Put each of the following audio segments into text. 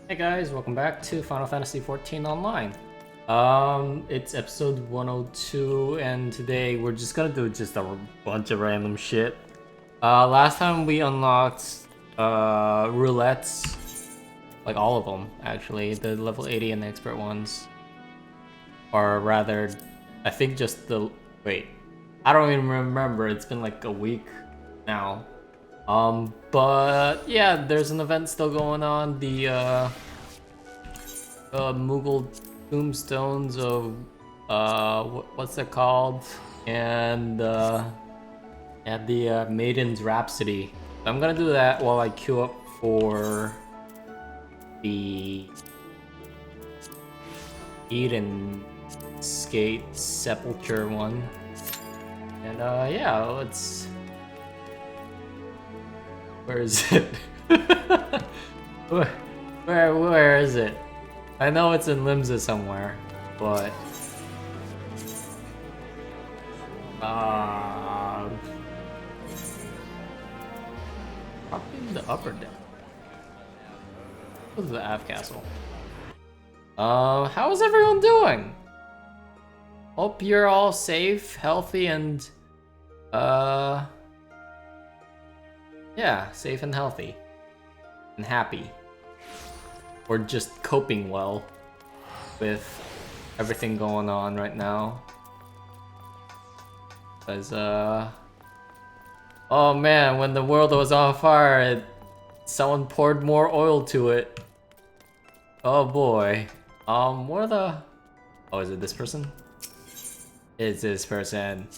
Hey guys, welcome back to Final Fantasy XIV Online. It's episode 102, and today we're just gonna do just a bunch of random shit. Last time we unlocked roulettes, like all of them actually, the level 80 and the expert ones, or rather, I think just the wait. I don't even remember. It's been like a week now. But yeah, there's an event still going on. The Mughal tombstones of what's it called? And the Maiden's Rhapsody. I'm gonna do that while I queue up for the Eden Skate Sepulture one. And yeah, let's. Where is it? where is it? I know it's in Limsa somewhere, but probably in the upper deck. What's the Av Castle? How is everyone doing? Hope you're all safe, healthy, and yeah, safe and healthy and happy. Or just coping well with everything going on right now. Because, oh man, when the world was on fire, someone poured more oil to it. Oh boy. What are the... Oh, is it this person? It's this person.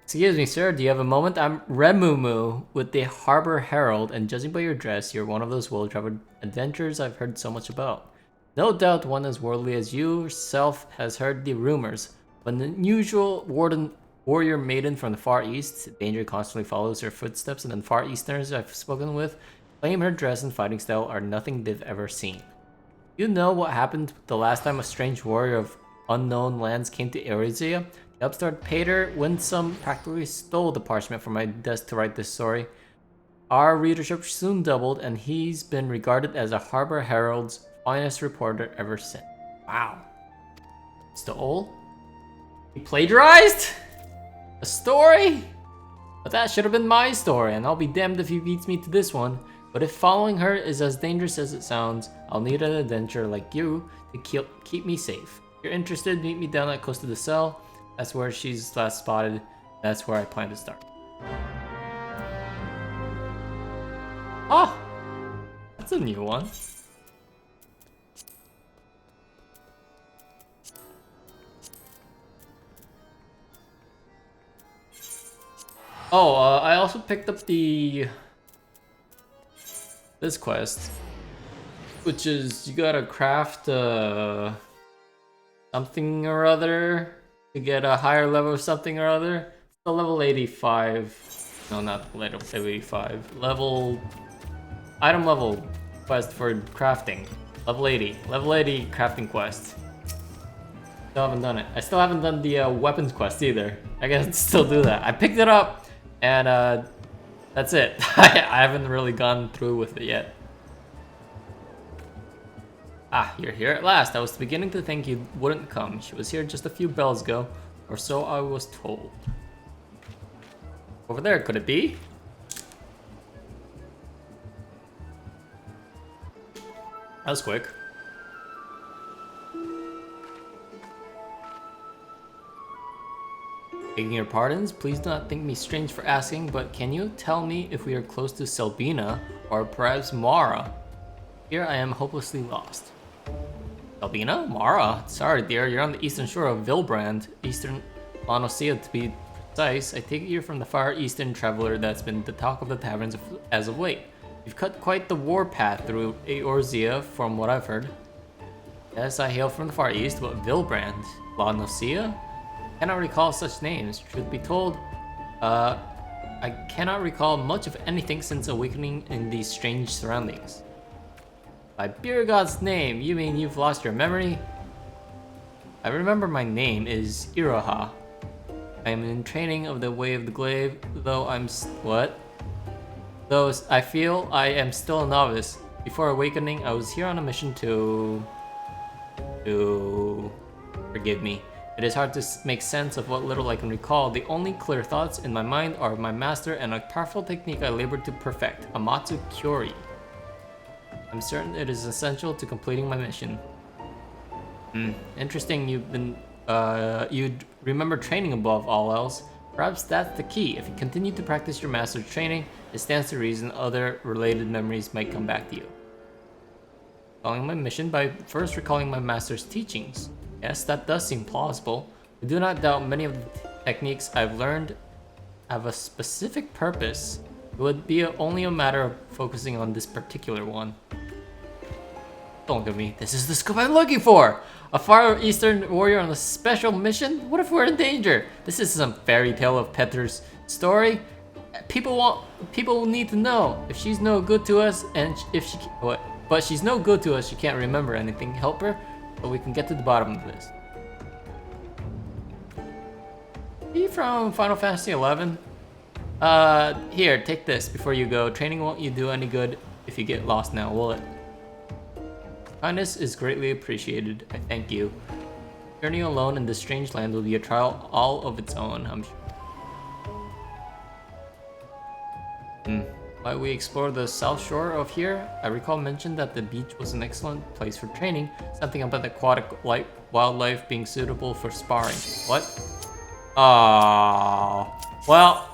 Excuse me, sir, do you have a moment? I'm Remumu with the Harbor Herald, and judging by your dress, you're one of those well-traveled adventurers I've heard so much about. No doubt one as worldly as you yourself has heard the rumors, but an unusual warrior maiden from the Far East, danger constantly follows her footsteps, and the Far Easterners I've spoken with claim her dress and fighting style are nothing they've ever seen. You know what happened the last time a strange warrior of unknown lands came to Eurasia? The upstart Pater Winsome practically stole the parchment from my desk to write this story. Our readership soon doubled, and he's been regarded as a Harbor Herald's finest reporter ever since. Wow. Stole? He plagiarized? A story? But that should have been my story, and I'll be damned if he beats me to this one. But if following her is as dangerous as it sounds, I'll need an adventurer like you to keep me safe. If you're interested, meet me down at Costa del Sol. That's where she's last spotted. That's where I plan to start. Oh! That's a new one. Oh, I also picked up this quest, which is you gotta craft something or other to get a higher level of something or other. It's the level 85. No, not level 85. Item level quest for crafting. Level 80. Level 80 crafting quest. Still haven't done it. I still haven't done the weapons quest either. I gotta still do that. I picked it up, and that's it. I haven't really gone through with it yet. Ah, you're here at last. I was beginning to think you wouldn't come. She was here just a few bells ago, or so I was told. Over there, could it be? That was quick. Begging your pardons, please do not think me strange for asking, but can you tell me if we are close to Selbina, or perhaps Mara? Here I am hopelessly lost. Selbina? Mara? Sorry dear, you're on the eastern shore of Vilbrand, eastern Lanosea to be precise. I take it you're from the far eastern traveler that's been the talk of the taverns as of late. You've cut quite the warpath through Eorzea from what I've heard. Yes, I hail from the far east, but Vilbrand? Lanosea? I cannot recall such names. Truth be told, I cannot recall much of anything since awakening in these strange surroundings. By beer god's name, you mean you've lost your memory? I remember my name is Iroha. I am in training of the way of the glaive, though I'm what? Though I feel I am still a novice. Before awakening, I was here on a mission to forgive me. It is hard to make sense of what little I can recall. The only clear thoughts in my mind are my master and a powerful technique I labored to perfect, Amatsu Kyori. I'm certain it is essential to completing my mission. Interesting you'd remember training above all else. Perhaps that's the key. If you continue to practice your master's training, it stands to reason other related memories might come back to you. Following my mission by first recalling my master's teachings. Yes, that does seem plausible. I do not doubt many of the techniques I've learned have a specific purpose. It would be only a matter of focusing on this particular one. Don't look at me. This is the scoop I'm looking for! A far eastern warrior on a special mission? What if we're in danger? This is some fairy tale of Peter's story. People will need to know. If she's no good to us, but she's no good to us, she can't remember anything. Help her, but we can get to the bottom of this. He from Final Fantasy XI? Here, take this before you go. Training won't you do any good if you get lost now, will it? Kindness is greatly appreciated. I thank you. Journey alone in this strange land will be a trial all of its own, I'm sure. While we explore the south shore of here, I recall mentioned that the beach was an excellent place for training. Something about the aquatic wildlife being suitable for sparring. What? Oh, well.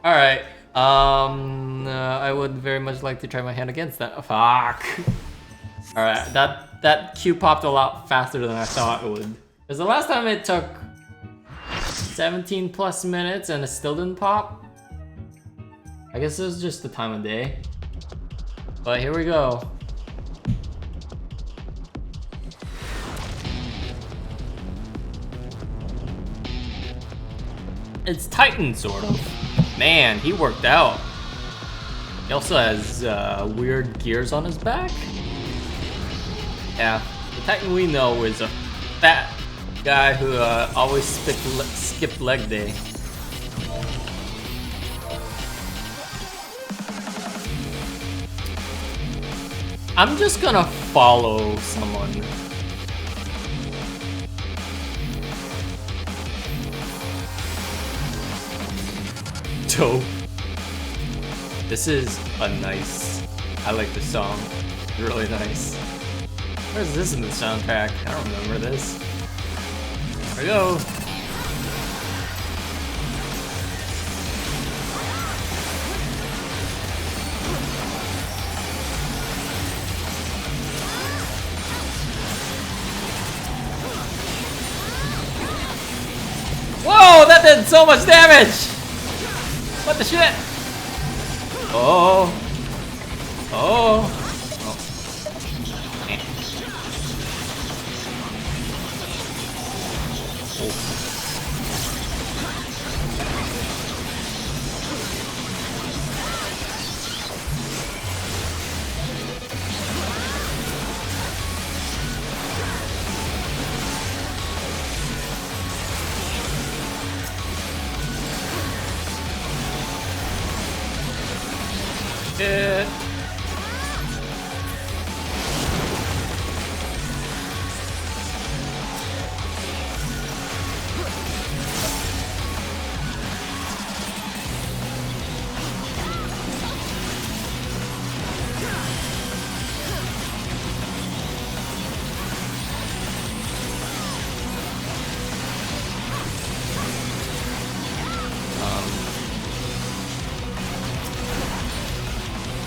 All right. I would very much like to try my hand against that. Fuck. All right. That cue popped a lot faster than I thought it would. Because the last time it took 17 plus minutes and it still didn't pop. I guess it was just the time of day. But here we go. It's Titan, sort of. Man, he worked out. He also has weird gears on his back. Yeah, the Titan we know is a fat guy who always skipped leg day. I'm just gonna follow someone. Dope. This is a nice. I like this song. It's really nice. Where's this in the soundtrack? I don't remember this. Here we go. Whoa, that did so much damage! What the shit? Oh. Oh. Oh. Man. Shit.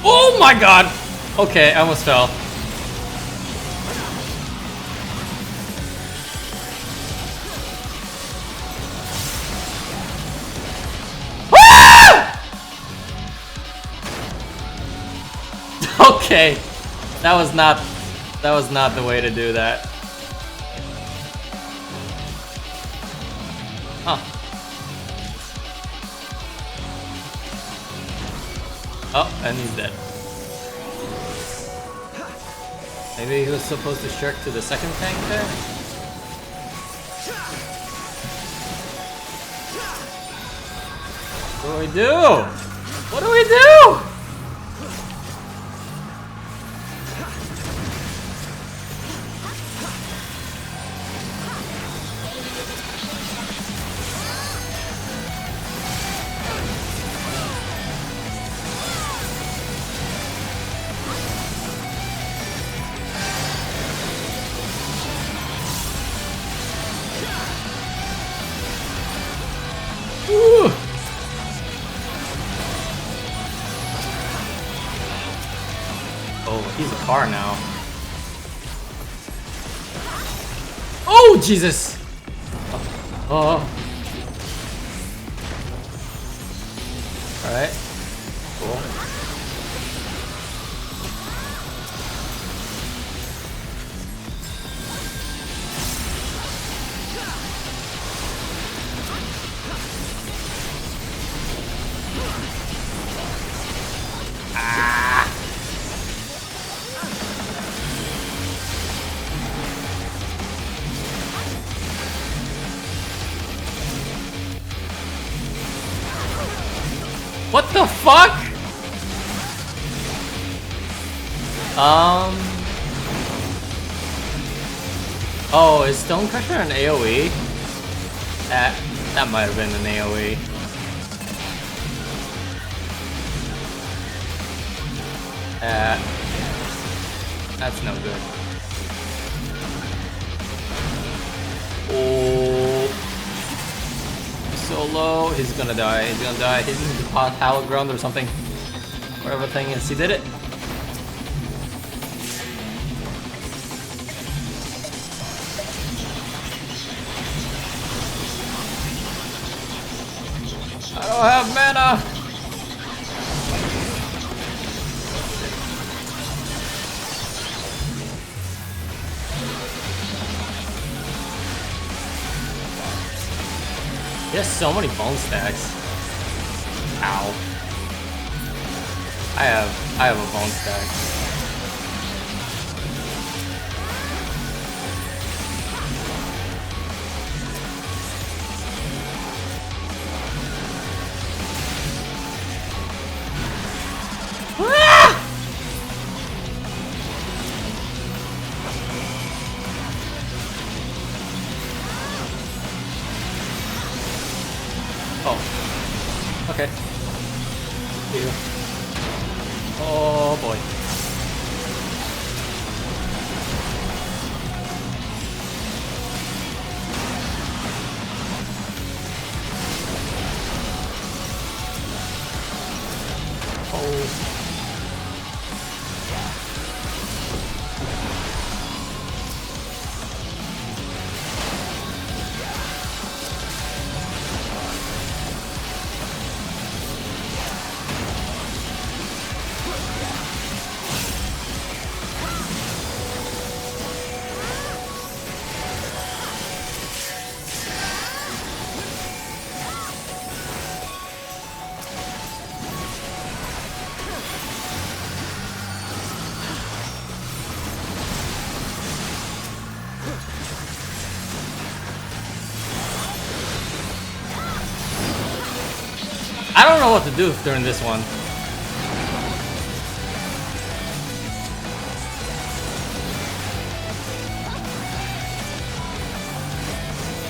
Oh my god! Okay, I almost fell. Okay, that was not the way to do that. Huh. Oh, and he's dead. Maybe he was supposed to shirk to the second tank there? What do we do? What do we do? Oh, he's a car now. Oh, Jesus! Oh. Alright. Cool. Ah! What the fuck? Oh, is Stonecrusher an AoE? That might have been an AoE. That's no good. Oh. So low. He's gonna die. He's gonna die. He's in the hallowed ground or something. Whatever thing is. He did it. I don't have mana. He has so many bone stacks. Ow. I have a bone stack. Oh. Okay. Ew. Oh boy. Oh. I don't know what to do during this one.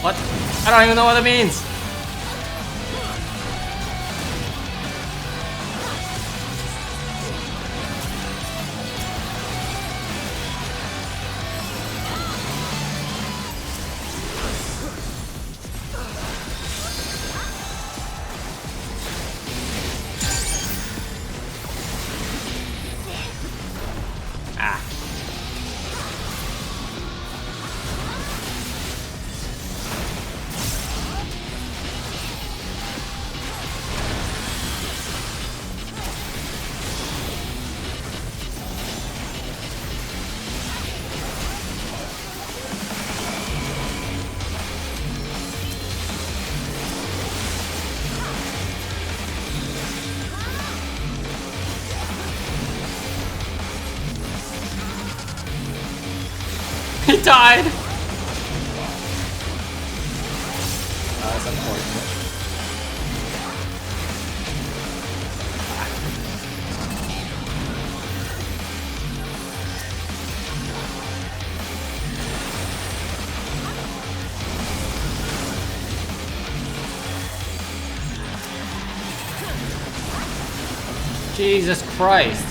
What? I don't even know what it means. He died! That's unfortunate. Jesus Christ.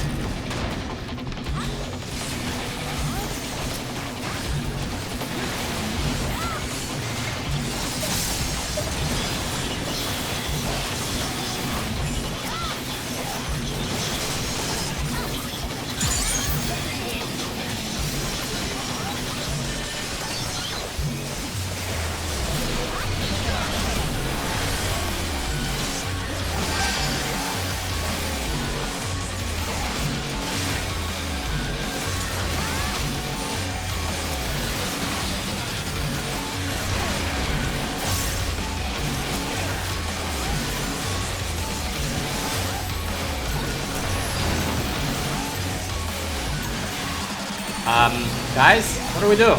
Guys, what do we do?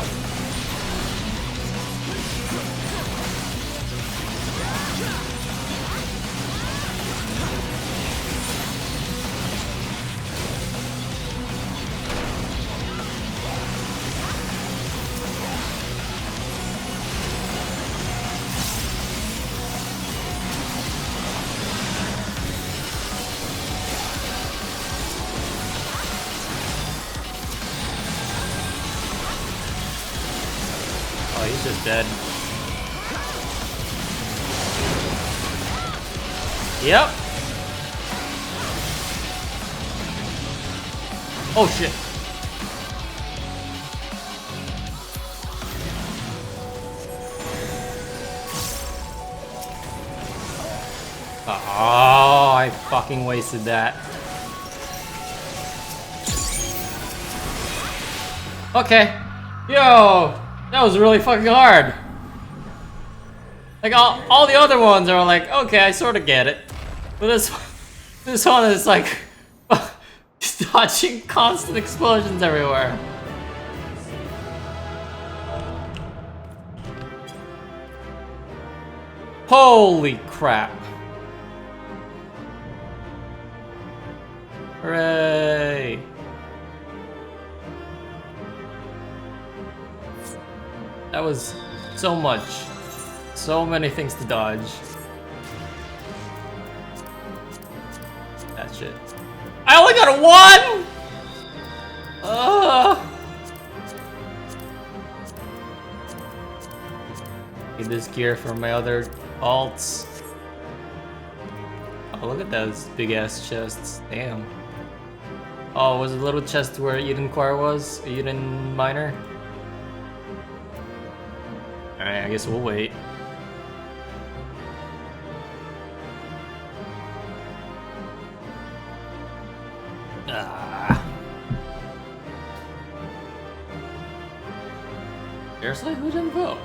Oh, he's just dead. Yep. Oh shit. Oh, I fucking wasted that. Okay. Yo, that was really fucking hard. Like all the other ones are like, okay, I sort of get it. But this one is like dodging constant explosions everywhere. Holy crap. Hooray. That was so much. So many things to dodge. That shit. I only got a one! Need this gear for my other alts. Oh, look at those big ass chests. Damn. Oh, was it a little chest where Eden Choir was? Eden Minor? Alright, I guess we'll wait. Seriously? Who didn't vote?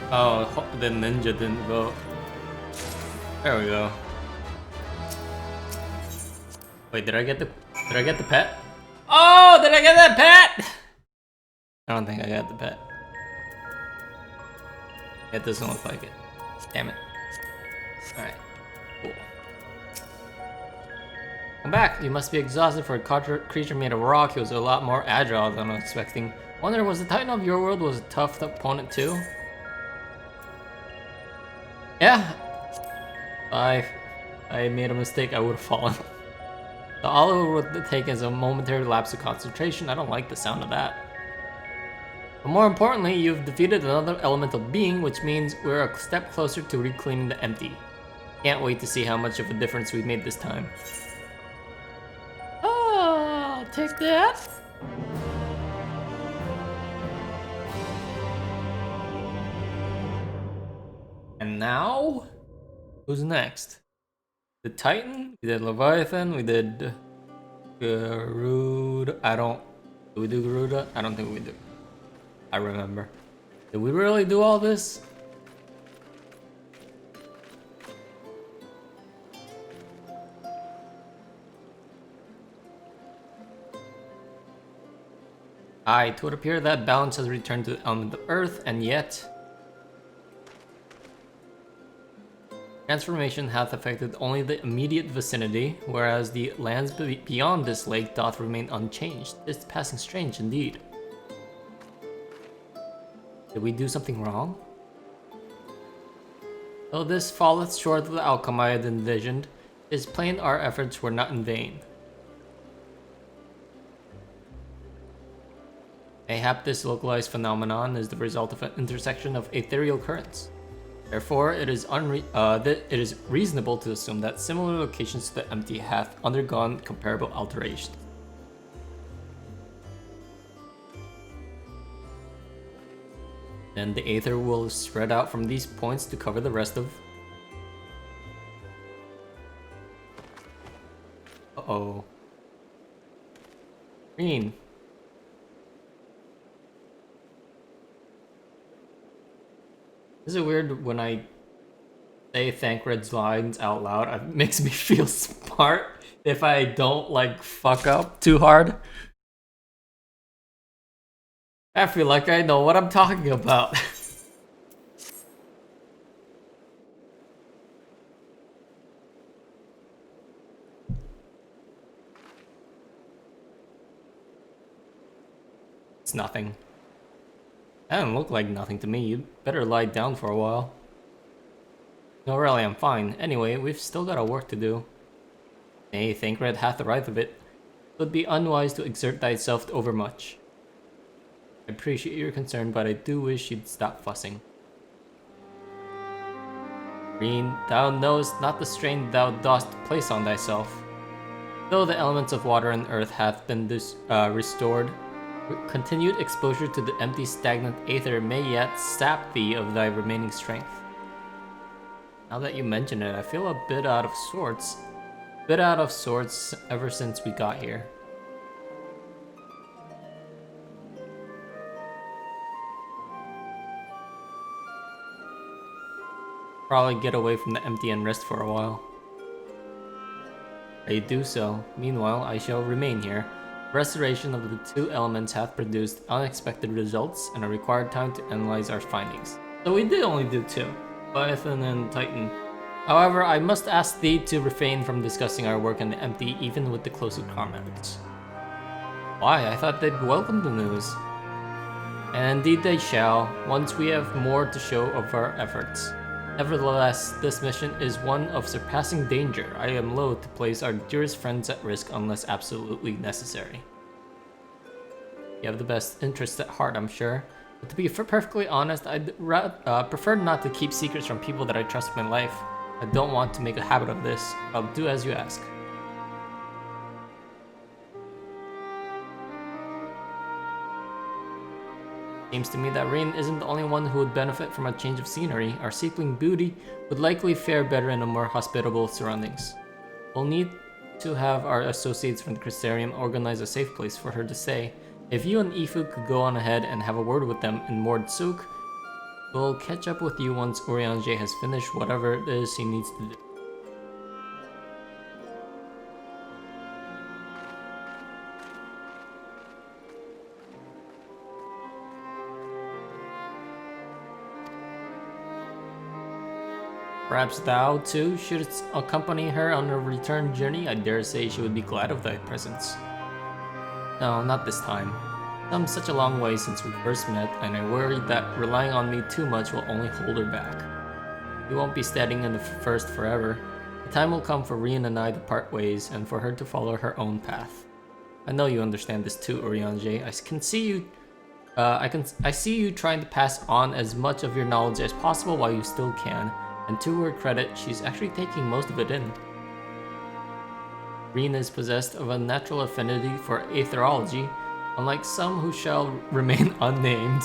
Oh, the ninja didn't vote. There we go. Wait, did I get the pet? Oh, did I get that pet? I don't think I got the pet. It doesn't look like it. Damn it. Alright. Cool. Come back. You must be exhausted for a creature made of rock. He was a lot more agile than I was expecting. Wonder, was the Titan of your world was a tough opponent too? Yeah. I made a mistake, I would have fallen. All it would take is a momentary lapse of concentration. I don't like the sound of that. But more importantly, you've defeated another elemental being, which means we're a step closer to reclaiming the empty. Can't wait to see how much of a difference we've made this time. Oh, I'll take that. And now, who's next? The Titan, we did Leviathan, we did Garuda. Did we do Garuda? I don't think we did. I remember. Did we really do all this? It would appear that balance has returned to the element of Earth, and yet transformation hath affected only the immediate vicinity, whereas the lands beyond this lake doth remain unchanged. It's passing strange indeed. Did we do something wrong? Though this falleth short of the outcome I had envisioned, it is plain our efforts were not in vain. Mayhap this localized phenomenon is the result of an intersection of ethereal currents. Therefore, it is reasonable to assume that similar locations to the empty hath undergone comparable alterations. Then the aether will spread out from these points to cover the rest of... Uh-oh. Green. Is it weird when I say Thancred's lines out loud? It makes me feel smart if I don't like fuck up too hard. I feel like I know what I'm talking about. It's nothing. That doesn't look like nothing to me. You'd better lie down for a while. No, really, I'm fine. Anyway, we've still got our work to do. Nay, Thancred hath the right of it. It would be unwise to exert thyself overmuch. I appreciate your concern, but I do wish you'd stop fussing. Green, thou knowest not the strain thou dost place on thyself. Though the elements of water and earth hath been restored, continued exposure to the empty stagnant aether may yet sap thee of thy remaining strength. Now that you mention it, I feel a bit out of sorts. Ever since we got here. Probably get away from the empty and rest for a while. I do so. Meanwhile, I shall remain here. Restoration of the two elements hath produced unexpected results and a required time to analyze our findings. So we did only do two, Leviathan and Titan. However, I must ask thee to refrain from discussing our work in the empty, even with the closest comrades. Why? I thought they'd welcome the news. And indeed they shall, once we have more to show of our efforts. Nevertheless, this mission is one of surpassing danger. I am loath to place our dearest friends at risk unless absolutely necessary. You have the best interests at heart, I'm sure. But to be perfectly honest, I'd prefer not to keep secrets from people that I trust with my life. I don't want to make a habit of this. I'll do as you ask. Seems to me that Rain isn't the only one who would benefit from a change of scenery. Our seeping beauty would likely fare better in a more hospitable surroundings. We'll need to have our associates from the Crystarium organize a safe place for her to stay. If you and Ifu could go on ahead and have a word with them in Mord Souk, we'll catch up with you once Urianger has finished whatever it is he needs to do. Perhaps thou, too, shouldst accompany her on her return journey. I dare say she would be glad of thy presence. No, not this time. It's come such a long way since we first met, and I worry that relying on me too much will only hold her back. We won't be standing in the first forever. The time will come for Rien and I to part ways, and for her to follow her own path. I know you understand this too, Urianger. I see you trying to pass on as much of your knowledge as possible while you still can. And to her credit, she's actually taking most of it in. Rien is possessed of a natural affinity for aetherology, unlike some who shall remain unnamed.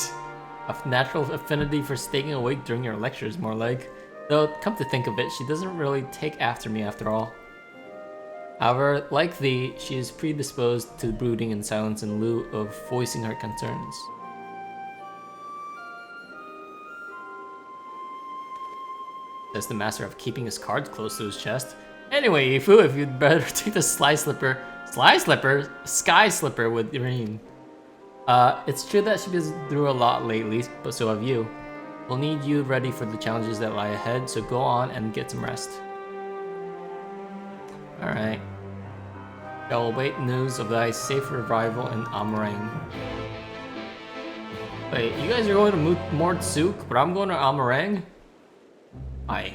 A natural affinity for staying awake during your lectures, more like. Though, come to think of it, she doesn't really take after me after all. However, like thee, she is predisposed to brooding in silence in lieu of voicing her concerns. Says the master of keeping his cards close to his chest. Anyway, Ifu, if you'd better take the sky slipper with Irene. It's true that she's been through a lot lately, but so have you. We'll need you ready for the challenges that lie ahead, so go on and get some rest. Alright. Shall await news of thy safe revival in Amarang. Wait, you guys are going to Mord Souk, but I'm going to Amarang? Aye.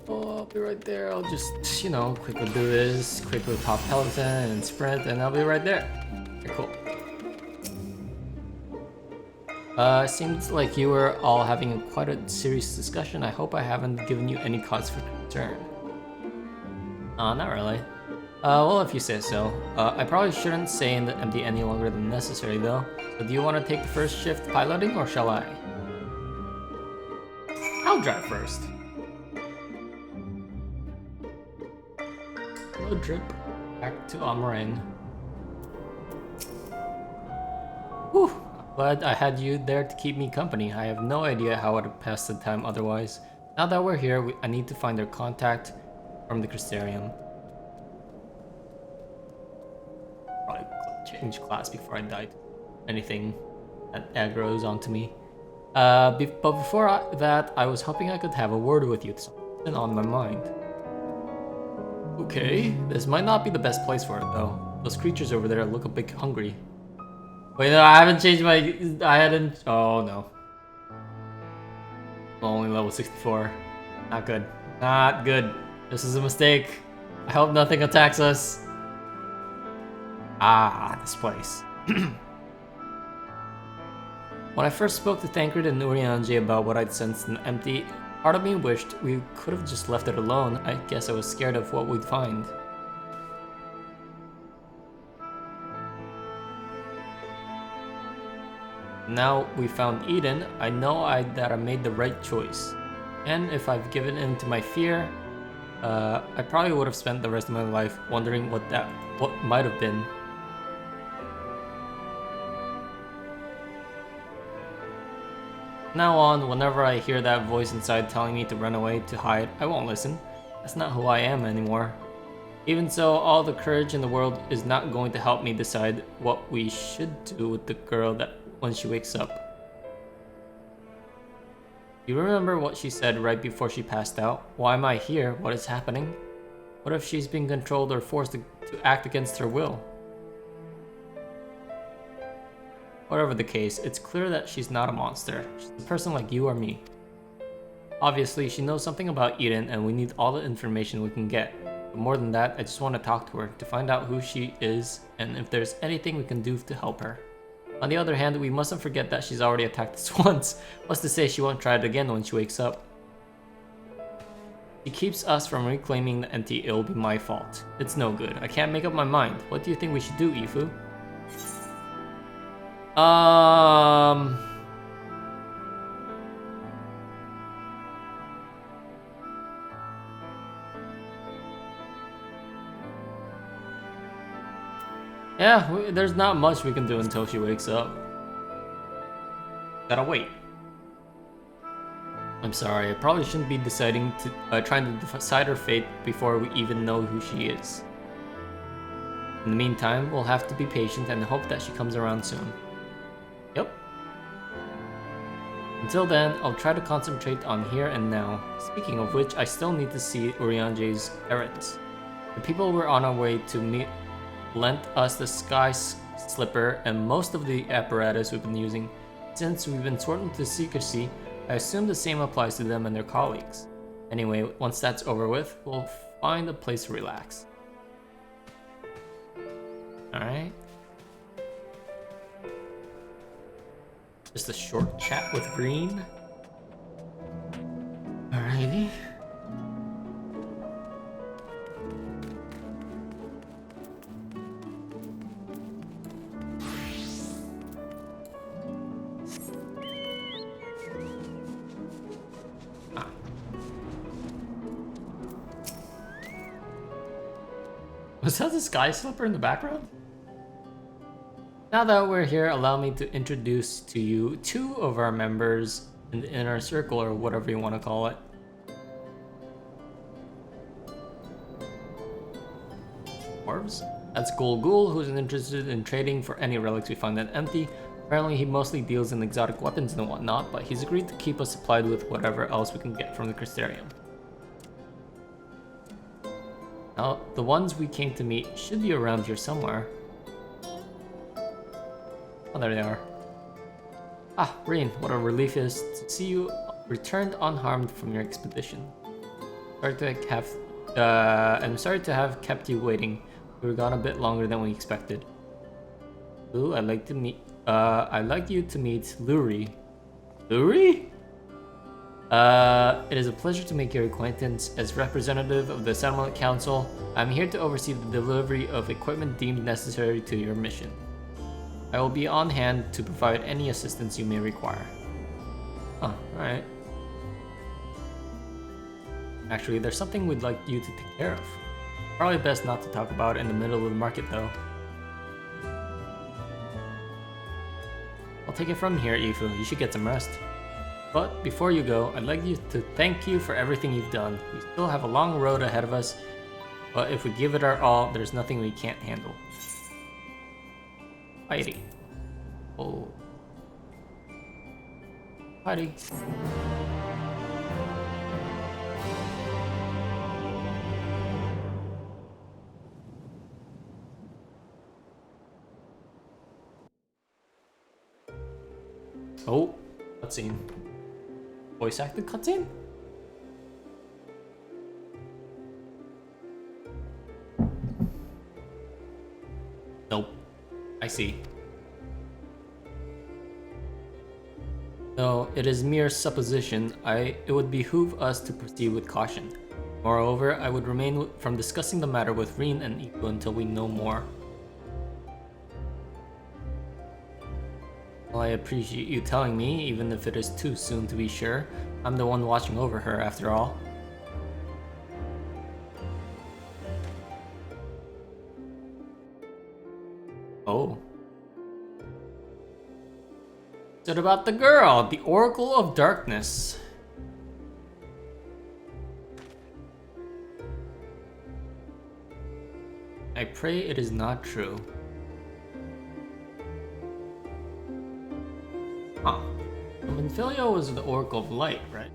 Oh, I'll be right there. I'll just, quickly do this, quickly pop Peloton and sprint, and I'll be right there. Okay, cool. Seems like you were all having quite a serious discussion. I hope I haven't given you any cause for concern. Not really. Well, if you say so. I probably shouldn't stay in the empty any longer than necessary, though. So do you want to take the first shift piloting, or shall I? I'll drive first. Road trip back to Amarin. Whew, glad I had you there to keep me company. I have no idea how I'd have passed the time otherwise. Now that we're here, I need to find their contact from the Crystarium. Probably change class before I died. Anything that aggroes onto me. But before that, I was hoping I could have a word with you. It's something on my mind. Okay, this might not be the best place for it though. Those creatures over there look a bit hungry. Wait, no, I haven't changed my... I hadn't... Oh, no. Only level 64. Not good. Not good. This is a mistake. I hope nothing attacks us. Ah, this place. When I first spoke to Tancred and Urianger about what I'd sensed in the empty, part of me wished we could have just left it alone. I guess I was scared of what we'd find. Now we found Eden, I know that I made the right choice. And if I've given in to my fear, I probably would have spent the rest of my life wondering what might have been. Now on, whenever I hear that voice inside telling me to run away, to hide, I won't listen. That's not who I am anymore. Even so, all the courage in the world is not going to help me decide what we should do with the girl when she wakes up. You remember what she said right before she passed out? Why am I here? What is happening? What if she's being controlled or forced to act against her will? Whatever the case, it's clear that she's not a monster. She's a person like you or me. Obviously, she knows something about Eden and we need all the information we can get. But more than that, I just want to talk to her, to find out who she is and if there's anything we can do to help her. On the other hand, we mustn't forget that she's already attacked us once. What's to say she won't try it again when she wakes up? She keeps us from reclaiming the empty, it'll be my fault. It's no good. I can't make up my mind. What do you think we should do, Ifu? Yeah, there's not much we can do until she wakes up. Gotta wait. I'm sorry, I probably shouldn't be trying to decide her fate before we even know who she is. In the meantime, we'll have to be patient and hope that she comes around soon. Yep. Until then, I'll try to concentrate on here and now. Speaking of which, I still need to see Urianger's errands. The people we're on our way to meet lent us the Sky Slipper and most of the apparatus we've been using. Since we've been sworn to secrecy, I assume the same applies to them and their colleagues. Anyway, once that's over with, we'll find a place to relax. Alright. Just a short chat with Green. Alrighty. Was that the Sky Slipper in the background? Now that we're here, allow me to introduce to you two of our members in the inner circle, or whatever you want to call it. Dwarves? That's Gul, who's interested in trading for any relics we find that empty. Apparently he mostly deals in exotic weapons and whatnot, but he's agreed to keep us supplied with whatever else we can get from the Crystarium. Now, the ones we came to meet should be around here somewhere. Oh, there they are. Ah, Rain, what a relief it is to see you returned unharmed from your expedition. I'm sorry to have kept you waiting. We were gone a bit longer than we expected. Ooh, I'd like you to meet Luri. Luri? It is a pleasure to make your acquaintance. As representative of the Settlement Council, I'm here to oversee the delivery of equipment deemed necessary to your mission. I will be on hand to provide any assistance you may require. Oh, alright. Actually, there's something we'd like you to take care of. Probably best not to talk about it in the middle of the market though. I'll take it from here, Ifu. You should get some rest. But before you go, I'd like you to thank you for everything you've done. We still have a long road ahead of us, but if we give it our all, there's nothing we can't handle. Heidi. Oh. Heidi. Oh, cutscene. Voice acted cutscene? Nope. I see. No, it is mere supposition. It would behoove us to proceed with caution. Moreover, I would refrain from discussing the matter with Rin and Iku until we know more. Well, I appreciate you telling me, even if it is too soon to be sure. I'm the one watching over her, after all. Oh. What about the girl, the Oracle of Darkness? I pray it is not true. Huh. Minfilia was the Oracle of Light, right?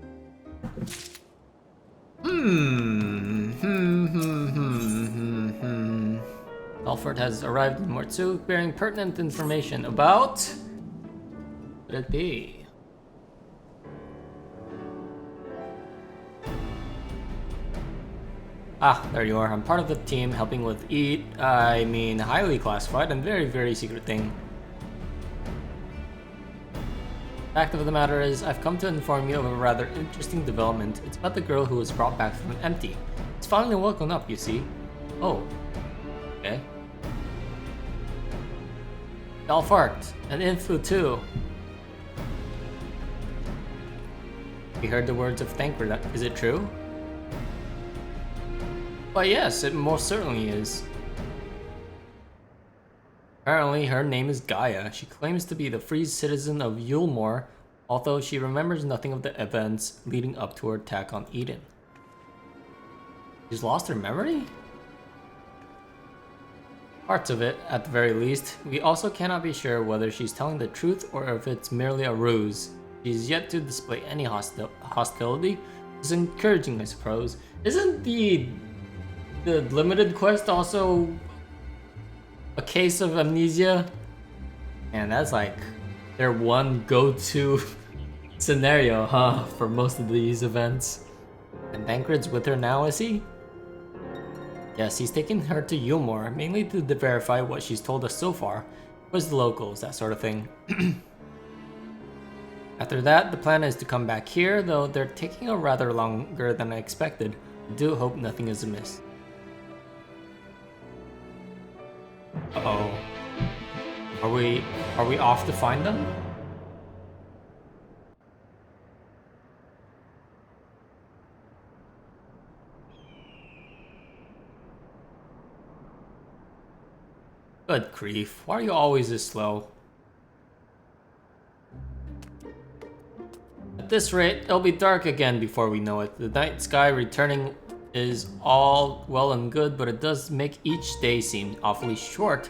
Alfred has arrived in Mortsu bearing pertinent information about... What could it be? Ah, there you are. I'm part of the team helping with highly classified and very, very secret thing. Fact of the matter is, I've come to inform you of a rather interesting development. It's about the girl who was brought back from empty. It's finally woken up, you see. Oh. Okay. Alfart, and Infu too. You heard the words of Thancred, is it true? Why yes, it most certainly is. Apparently, her name is Gaia. She claims to be the free citizen of Yulmore, although she remembers nothing of the events leading up to her attack on Eden. She's lost her memory? Parts of it, at the very least. We also cannot be sure whether she's telling the truth or if it's merely a ruse. She's yet to display any hostility. It's encouraging, I suppose. Isn't the limited quest also a case of amnesia? And that's like their one go-to scenario, huh, for most of these events. And Thancred's with her now, is he? Yes, he's taken her to Yulmore, mainly to verify what she's told us so far. Was the locals, that sort of thing. After that, the plan is to come back here, though they're taking a rather longer than I expected. I do hope nothing is amiss. Uh-oh. Are we off to find them? Good grief, why are you always this slow? At this rate, it'll be dark again before we know it. The night sky returning is all well and good, but it does make each day seem awfully short.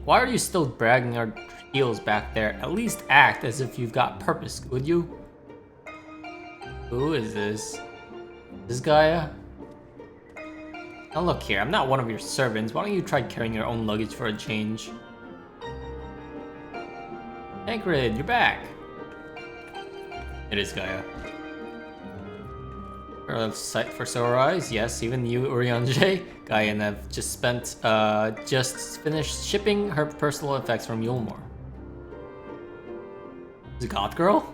Why are you still dragging our heels back there? At least act as if you've got purpose, would you? Who is this? This Gaia? Now look here, I'm not one of your servants. Why don't you try carrying your own luggage for a change? Thancred, you're back! It is Gaia. A sight for sore eyes, yes, even you, Urianger. Gaia and I've just finished shipping her personal effects from Yulmore. Is it God Girl?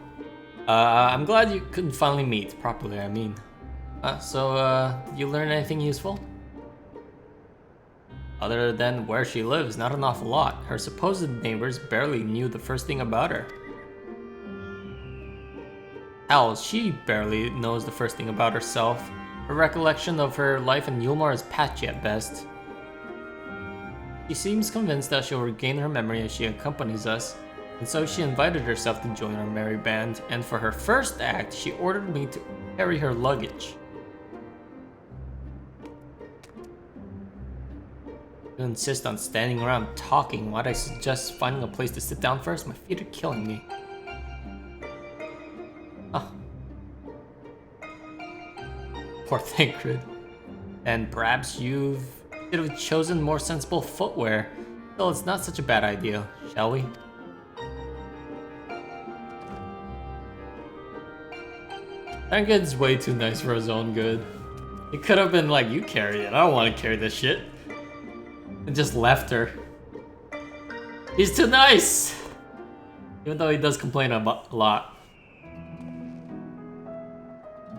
I'm glad you could finally meet properly, I mean. Did you learn anything useful? Other than where she lives, not an awful lot. Her supposed neighbors barely knew the first thing about her. Hell, she barely knows the first thing about herself. Her recollection of her life in Yulmar is patchy at best. She seems convinced that she'll regain her memory as she accompanies us, and so she invited herself to join our merry band, and for her first act, she ordered me to carry her luggage. You insist on standing around talking. Why'd I suggest finding a place to sit down first? My feet are killing me. Oh. Poor Thancred. And perhaps you should have chosen more sensible footwear. Still, it's not such a bad idea, shall we? Thancred's way too nice for his own good. He could have been like, you carry it, I don't want to carry this shit. And just left her. He's too nice! Even though he does complain a lot.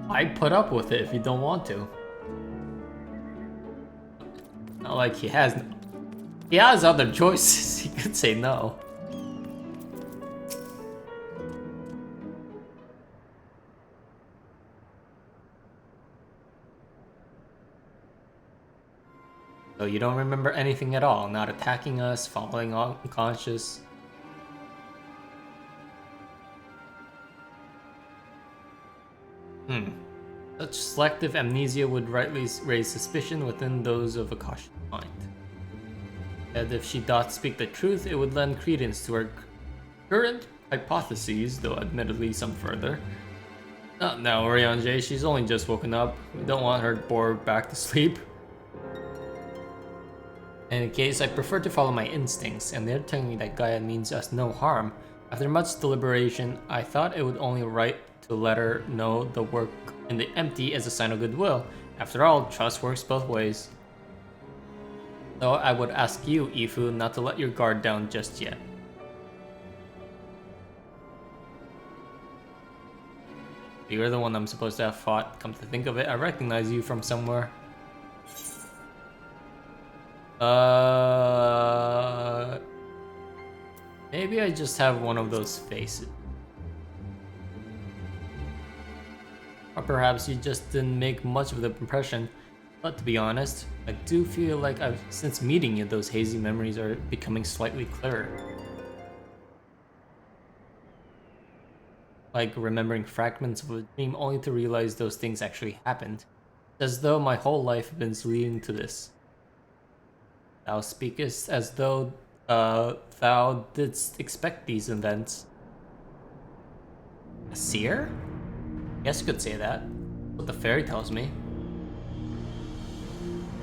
I put up with it if you don't want to. Not like he has... He has other choices, he could say no. So you don't remember anything at all, not attacking us, falling unconscious. Such selective amnesia would rightly raise suspicion within those of a cautious mind. And if she doth speak the truth, it would lend credence to her current hypotheses, though admittedly some further. Not now, Oriange, she's only just woken up. We don't want her bored back to sleep. In any case, I prefer to follow my instincts, and they're telling me that Gaia means us no harm. After much deliberation, I thought it would only right to let her know the work in the empty as a sign of goodwill. After all, trust works both ways. Though I would ask you, Ifu, not to let your guard down just yet. You're the one I'm supposed to have fought. Come to think of it, I recognize you from somewhere. Maybe I just have one of those faces. Or perhaps you just didn't make much of the impression. But to be honest, I do feel like since meeting you, those hazy memories are becoming slightly clearer. Like remembering fragments of a dream only to realize those things actually happened. As though my whole life had been leading to this. Thou speakest as though thou didst expect these events. A seer? Yes, you could say that. What the fairy tells me.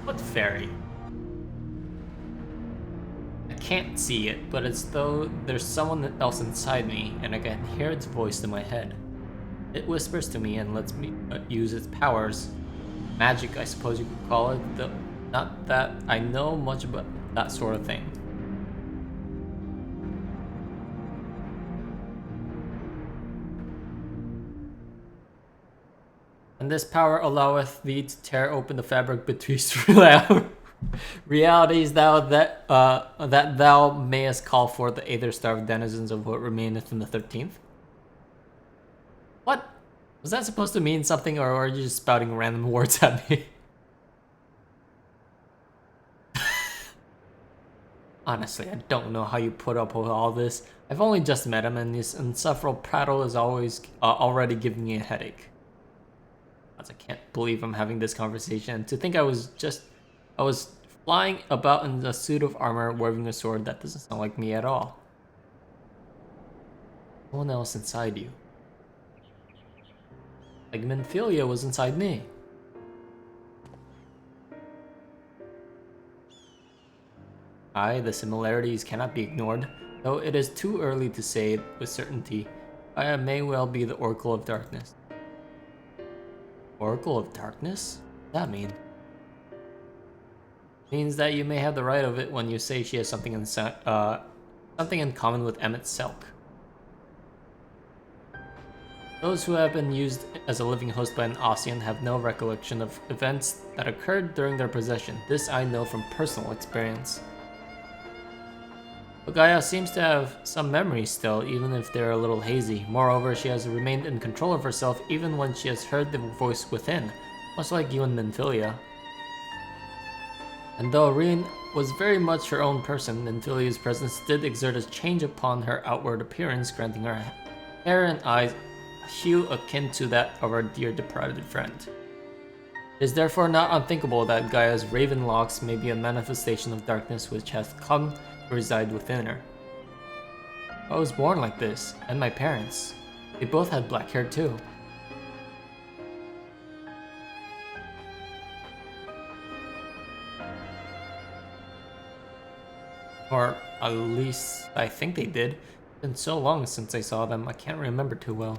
What fairy? I can't see it, but it's though there's someone else inside me, and I can hear its voice in my head. It whispers to me and lets me use its powers. Magic, I suppose you could call it, though not that I know much about that sort of thing. And this power alloweth thee to tear open the fabric between realities that thou mayest call forth the aether-starved denizens of what remaineth in the 13th. What? Was that supposed to mean something, or are you just spouting random words at me? Honestly, I don't know how you put up with all this. I've only just met him, and his insufferable prattle is already giving me a headache. I can't believe I'm having this conversation. To think I was flying about in a suit of armor, waving a sword, that doesn't sound like me at all. Someone else inside you. Like Minfilia was inside me. Aye, the similarities cannot be ignored, though it is too early to say it with certainty. I may well be the Oracle of Darkness. Oracle of Darkness? What does that mean? Means that you may have the right of it when you say she has something in common with Emmett Selk. Those who have been used as a living host by an Ossian have no recollection of events that occurred during their possession. This I know from personal experience. But Gaia seems to have some memories still, even if they're a little hazy. Moreover, she has remained in control of herself even when she has heard the voice within. much like you and Nymphilia. And though Reen was very much her own person, Nymphylia's presence did exert a change upon her outward appearance, granting her hair and eyes a hue akin to that of our dear departed friend. It is therefore not unthinkable that Gaia's raven locks may be a manifestation of darkness which hath come to reside within her. I was born like this, and my parents. They both had black hair too. Or at least I think they did. It's been so long since I saw them, I can't remember too well.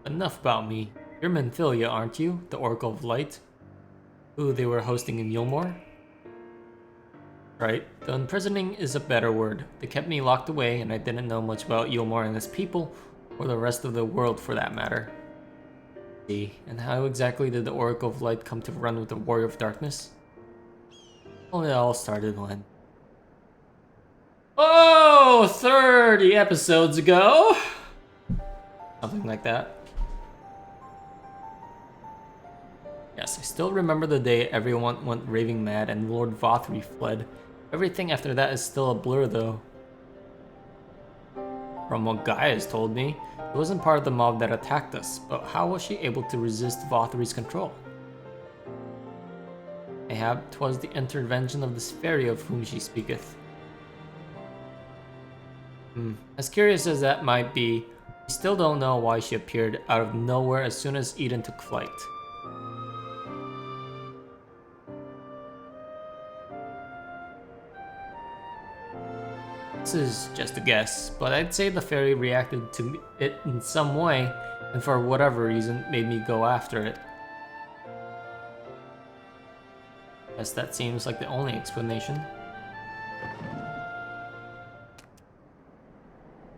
Enough about me. You're Nymphilia, aren't you? The Oracle of Light? Who they were hosting in Yulmore? Right. The imprisoning is a better word. They kept me locked away, and I didn't know much about Yulmore and its people, or the rest of the world for that matter. See, and how exactly did the Oracle of Light come to run with the Warrior of Darkness? Well, it all started when... Oh, 30 episodes ago! Something like that. Yes, I still remember the day everyone went raving mad and Lord Vothri fled. Everything after that is still a blur though. From what Gaia has told me, it wasn't part of the mob that attacked us, but how was she able to resist Vothri's control? Mayhap 'twas the intervention of this fairy of whom she speaketh. As curious as that might be, we still don't know why she appeared out of nowhere as soon as Eden took flight. This is just a guess, but I'd say the fairy reacted to it in some way, and for whatever reason made me go after it. Guess that seems like the only explanation.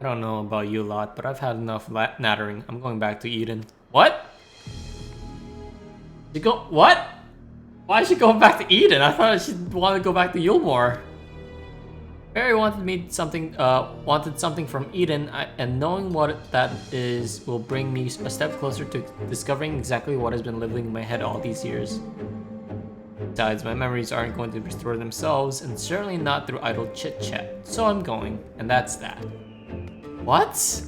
I don't know about you lot, but I've had enough nattering. I'm going back to Eden. What? What? Why is she going back to Eden? I thought she'd want to go back to Yulmore. Fairy wanted something from Eden, and knowing what that is will bring me a step closer to discovering exactly what has been living in my head all these years. Besides, my memories aren't going to restore themselves, and certainly not through idle chit-chat. So I'm going, and that's that. What? Is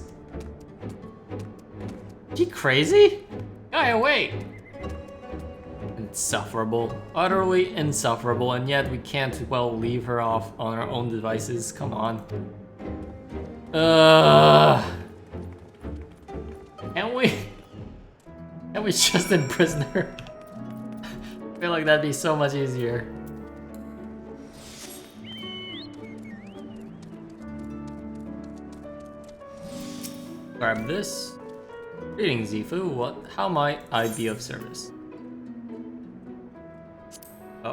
she crazy? Gaia, wait! Insufferable. Utterly insufferable, and yet we can't well leave her off on our own devices. Come on. Can't we just imprison her? I feel like that'd be so much easier. Grab this. Greetings, Zifu. How might I be of service?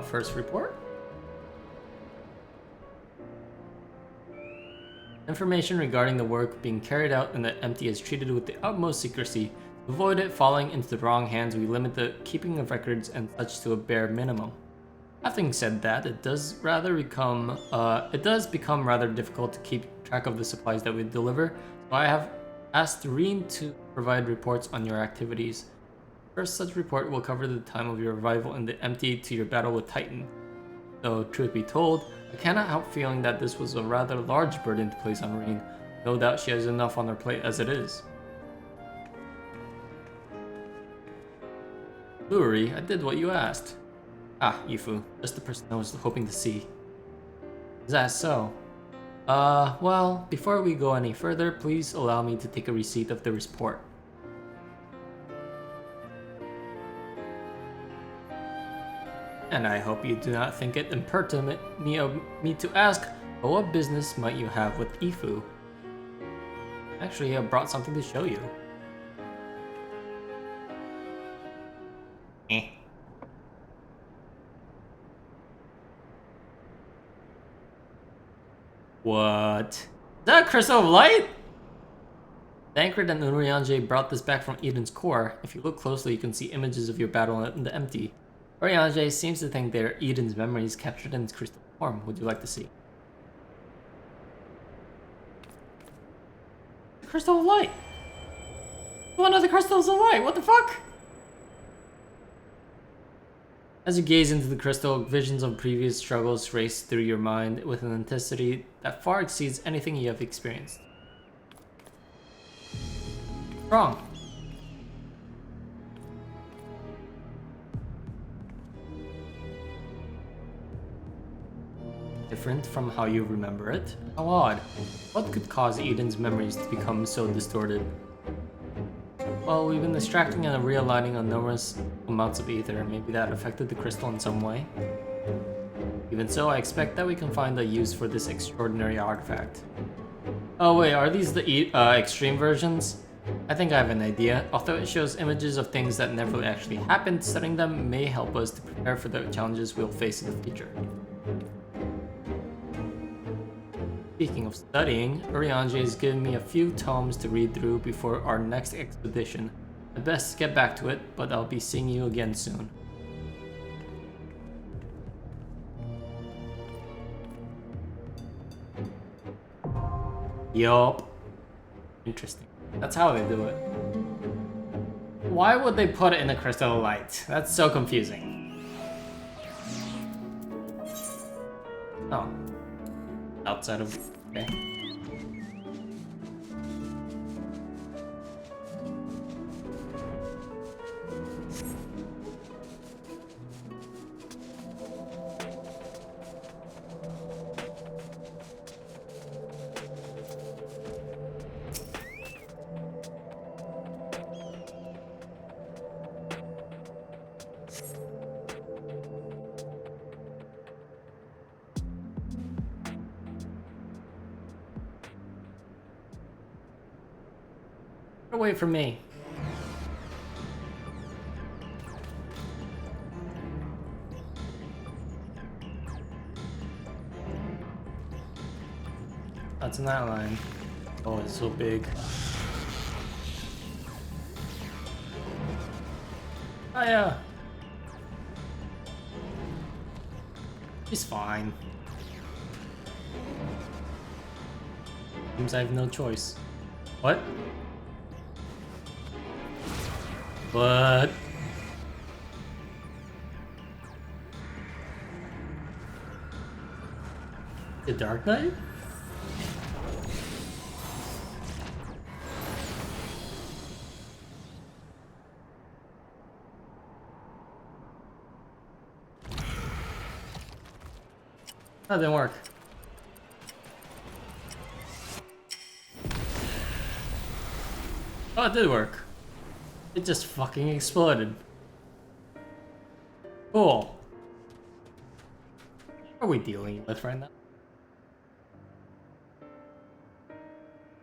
First report. Information regarding the work being carried out in the empty is treated with the utmost secrecy. To avoid it falling into the wrong hands, we limit the keeping of records and such to a bare minimum. Having said that, it does become rather difficult to keep track of the supplies that we deliver, so I have asked Reen to provide reports on your activities. First such report will cover the time of your arrival in the empty to your battle with Titan. Though, truth be told, I cannot help feeling that this was a rather large burden to place on Reen. No doubt she has enough on her plate as it is. Luri, I did what you asked. Ah, Yifu, just the person I was hoping to see. Is that so? Well, before we go any further, please allow me to take a receipt of the report. And I hope you do not think it impertinent of me to ask, but what business might you have with Ifu? Actually, I brought something to show you. What? Is that a crystal of light? Thancred and Urianger brought this back from Eden's core. If you look closely, you can see images of your battle in the empty. Urianger seems to think they are Eden's memories captured in its crystal form. Would you like to see? Crystal of light! One of the crystals of light, what the fuck? As you gaze into the crystal, visions of previous struggles race through your mind with an intensity that far exceeds anything you have experienced. Wrong. Different from how you remember it? How odd. What could cause Eden's memories to become so distorted? Well, we've been extracting and realigning enormous amounts of ether. Maybe that affected the crystal in some way. Even so, I expect that we can find a use for this extraordinary artifact. Oh wait, are these the extreme versions? I think I have an idea. Although it shows images of things that never actually happened, studying them may help us to prepare for the challenges we'll face in the future. Speaking of studying, Urianger has given me a few tomes to read through before our next expedition. I'd best get back to it, but I'll be seeing you again soon. Yup. Interesting. That's how they do it. Why would they put it in a crystal of light? That's so confusing. Oh. Outside of... okay. Away from me. That's an outline. Oh, it's so big. Oh yeah. He's fine. Seems I have no choice. What? What? The Dark Knight? That didn't work. Oh, it did work. It just fucking exploded. Cool. What are we dealing with right now?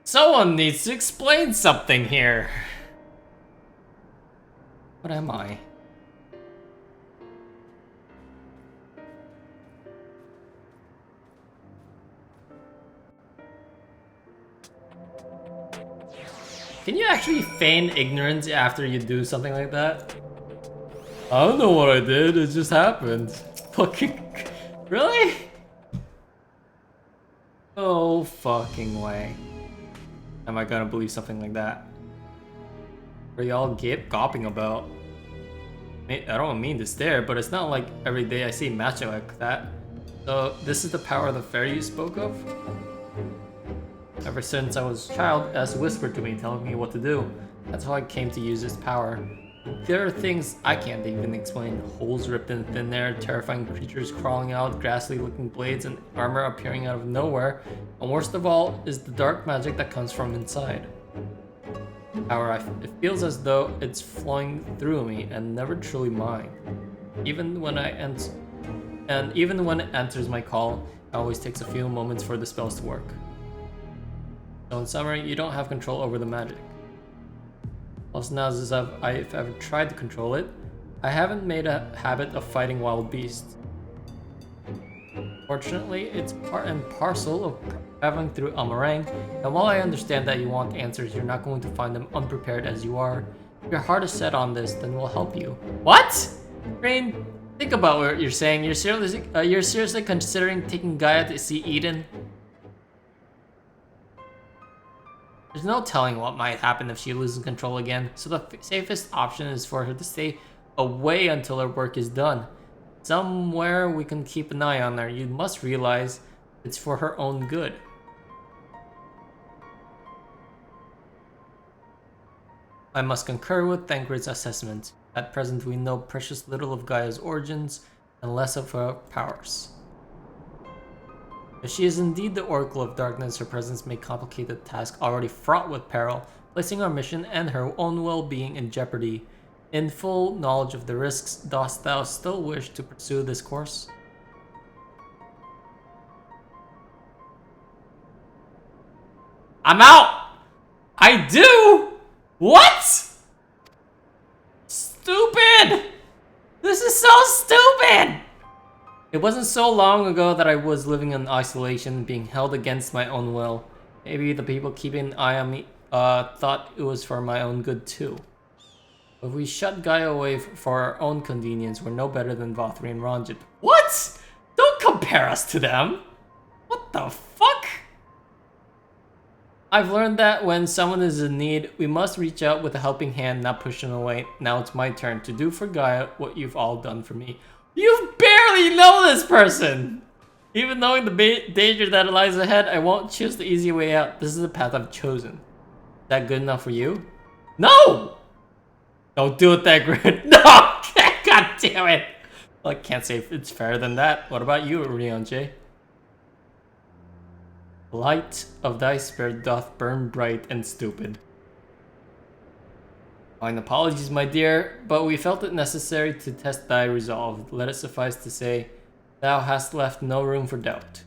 Someone needs to explain something here. What am I? Can you actually feign ignorance after you do something like that? I don't know what I did, it just happened. Fucking... really? No fucking way. Am I gonna believe something like that? What are y'all gawping about? I don't mean to stare, but it's not like every day I see magic like that. So this is the power of the fairy you spoke of? Ever since I was a child, it has whispered to me, telling me what to do. That's how I came to use this power. There are things I can't even explain. Holes ripped in thin air, terrifying creatures crawling out, ghastly looking blades and armor appearing out of nowhere. And worst of all is the dark magic that comes from inside. Power, it feels as though it's flowing through me and never truly mine. Even when it enters my call, it always takes a few moments for the spells to work. So in summary, you don't have control over the magic. Plus now as I've ever tried to control it, I haven't made a habit of fighting wild beasts. Fortunately, it's part and parcel of traveling through Amarang, and while I understand that you want answers, you're not going to find them unprepared as you are. If your heart is set on this, then we'll help you. What? Rain, think about what you're saying. You're seriously considering taking Gaia to see Eden? There's no telling what might happen if she loses control again, so the safest option is for her to stay away until her work is done. Somewhere we can keep an eye on her. You must realize it's for her own good. I must concur with Thancred's assessment. At present we know precious little of Gaia's origins and less of her powers. If she is indeed the Oracle of Darkness, her presence may complicate the task already fraught with peril, placing our mission and her own well-being in jeopardy. In full knowledge of the risks, dost thou still wish to pursue this course? I'm out! I do? What? Stupid! This is so stupid! It wasn't so long ago that I was living in isolation, being held against my own will. Maybe the people keeping an eye on me thought it was for my own good too. If we shut Gaia away for our own convenience, we're no better than Vothri and Ranjit. What? Don't compare us to them! What the fuck? I've learned that when someone is in need, we must reach out with a helping hand, not push them away. Now it's my turn to do for Gaia what you've all done for me. You barely know this person! Even knowing the danger that lies ahead, I won't choose the easy way out. This is the path I've chosen. Is that good enough for you? No! Don't do it that great. No! God damn it! Well, I can't say it's fairer than that. What about you, Ryonjay? The light of thy spirit doth burn bright and stupid. Fine apologies, my dear, but we felt it necessary to test thy resolve. Let it suffice to say, thou hast left no room for doubt.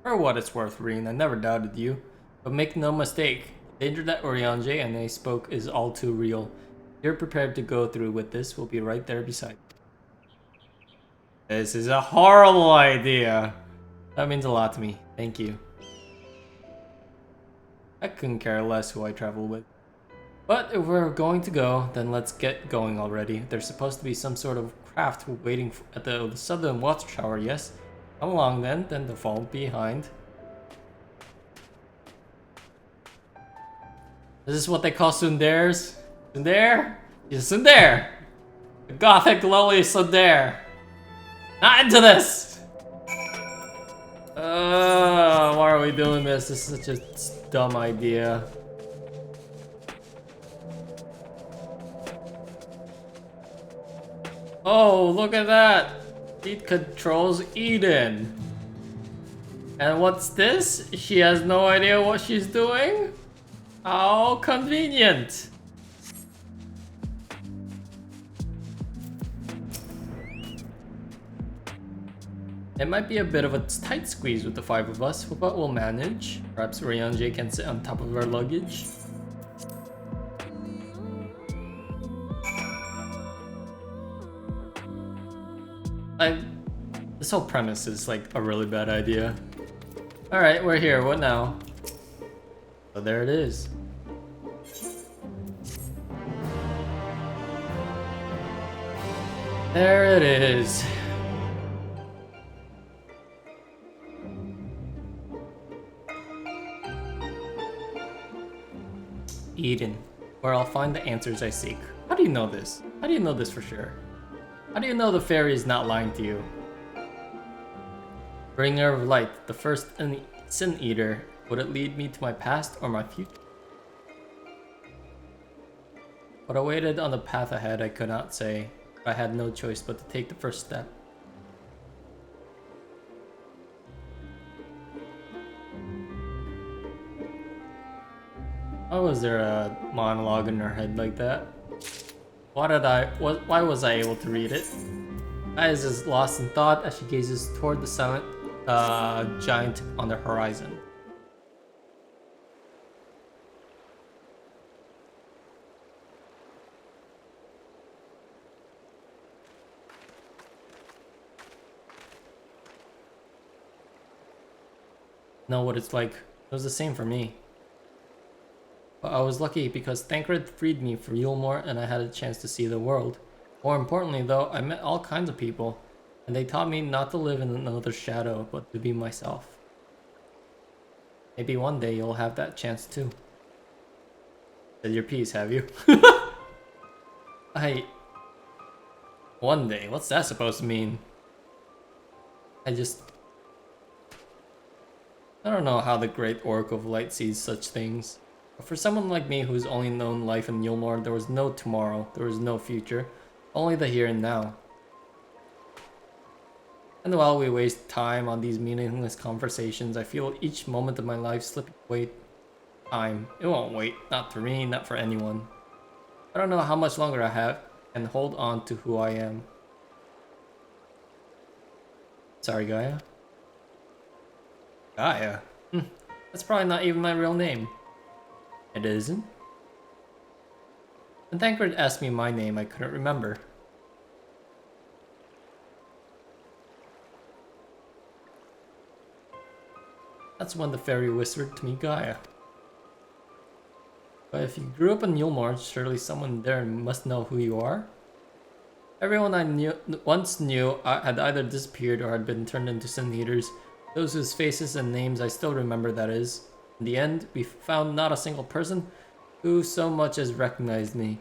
For what it's worth, Reen, I never doubted you. But make no mistake, the danger that Ryonjay and I spoke is all too real. If you're prepared to go through with this, we'll be right there beside you. This is a horrible idea. That means a lot to me. Thank you. I couldn't care less who I travel with. But if we're going to go, then let's get going already. There's supposed to be some sort of craft waiting at the southern watchtower, yes? Come along then to fall behind. Is this what they call tsunderes? Tsundere? Yes, tsundere! The gothic lowly tsundere! Not into this! Why are we doing this? This is such a dumb idea. Oh, look at that! It controls Eden. And what's this? She has no idea what she's doing? How convenient! It might be a bit of a tight squeeze with the 5 of us, but we'll manage. Perhaps Ryonjay can sit on top of our luggage. This whole premise is like a really bad idea. Alright, we're here. What now? So there it is. There it is. Eden, where I'll find the answers I seek. How do you know this? How do you know this for sure? How do you know the fairy is not lying to you? Bringer of light, the first sin eater. Would it lead me to my past or my future? What awaited on the path ahead I could not say. I had no choice but to take the first step. Why was there a monologue in her head like that? Why was I able to read it? Eyes is lost in thought as she gazes toward the silent giant on the horizon. Know what it's like. It was the same for me. But I was lucky because Thancred freed me from Yulmore and I had a chance to see the world. More importantly though, I met all kinds of people, and they taught me not to live in another's shadow, but to be myself. Maybe one day you'll have that chance too. Said your piece, have you? One day, what's that supposed to mean? I don't know how the Great Oracle of Light sees such things. But for someone like me who's only known life in Yulmore, there was no tomorrow, there was no future, only the here and now. And while we waste time on these meaningless conversations, I feel each moment of my life slipping away. Time. It won't wait. Not for me, not for anyone. I don't know how much longer I have, and hold on to who I am. Sorry, Gaia. Gaia? That's probably not even my real name. It isn't? When Thancred asked me my name, I couldn't remember. That's when the fairy whispered to me Gaia. But if you grew up in Yulmore, surely someone there must know who you are? Everyone I once knew had either disappeared or had been turned into sin eaters. Those whose faces and names I still remember, that is. In the end, we found not a single person who so much as recognized me.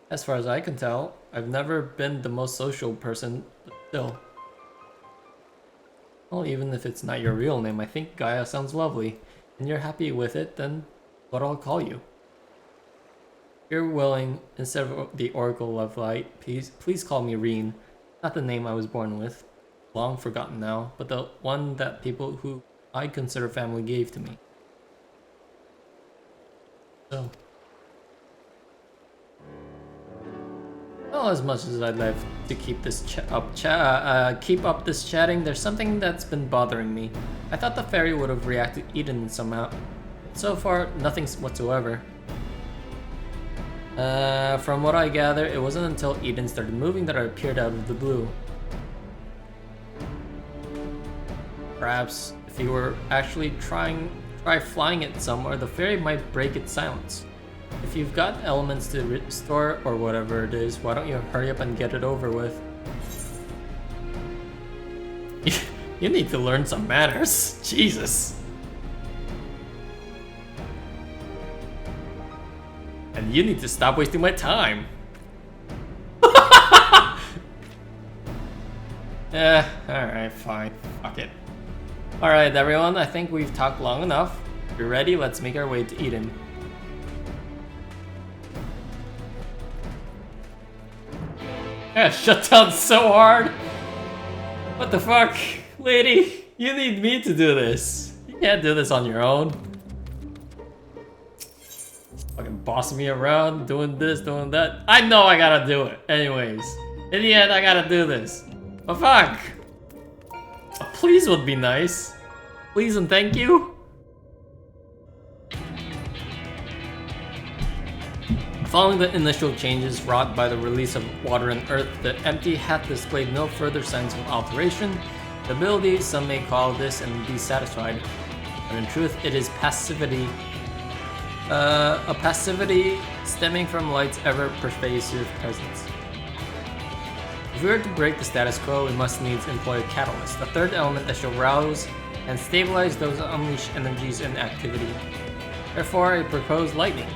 As far as I can tell, I've never been the most social person, but still. Well, even if it's not your real name, I think Gaia sounds lovely. And you're happy with it, then what I'll call you. If you're willing, instead of the Oracle of Light, please call me Reen. Not the name I was born with. Long forgotten now, but the one that people who I consider family gave to me. So. Well, as much as I'd love to keep this keep up this chatting, there's something that's been bothering me. I thought the fairy would have reacted to Eden somehow. So far, nothing whatsoever. From what I gather, it wasn't until Eden started moving that I appeared out of the blue. Perhaps if you were actually try flying it somewhere, the fairy might break its silence. If you've got elements to restore or whatever it is, why don't you hurry up and get it over with? You need to learn some manners. Jesus. And you need to stop wasting my time. Alright, fine. Fuck it. Alright, everyone, I think we've talked long enough. If you're ready, let's make our way to Eden. Yeah, shut down so hard. What the fuck? Lady, you need me to do this. You can't do this on your own. Fucking bossing me around, doing this, doing that. I know I gotta do it. Anyways, in the end, I gotta do this. But fuck. A please would be nice. Please and thank you. Following the initial changes wrought by the release of water and earth, the empty hat displayed no further signs of alteration. The ability, some may call this and be satisfied, but in truth it is passivity. A passivity stemming from light's ever-pervasive presence. If we were to break the status quo, we must needs employ a catalyst, a third element that shall rouse and stabilize those unleashed energies in activity. Therefore, I propose lightning.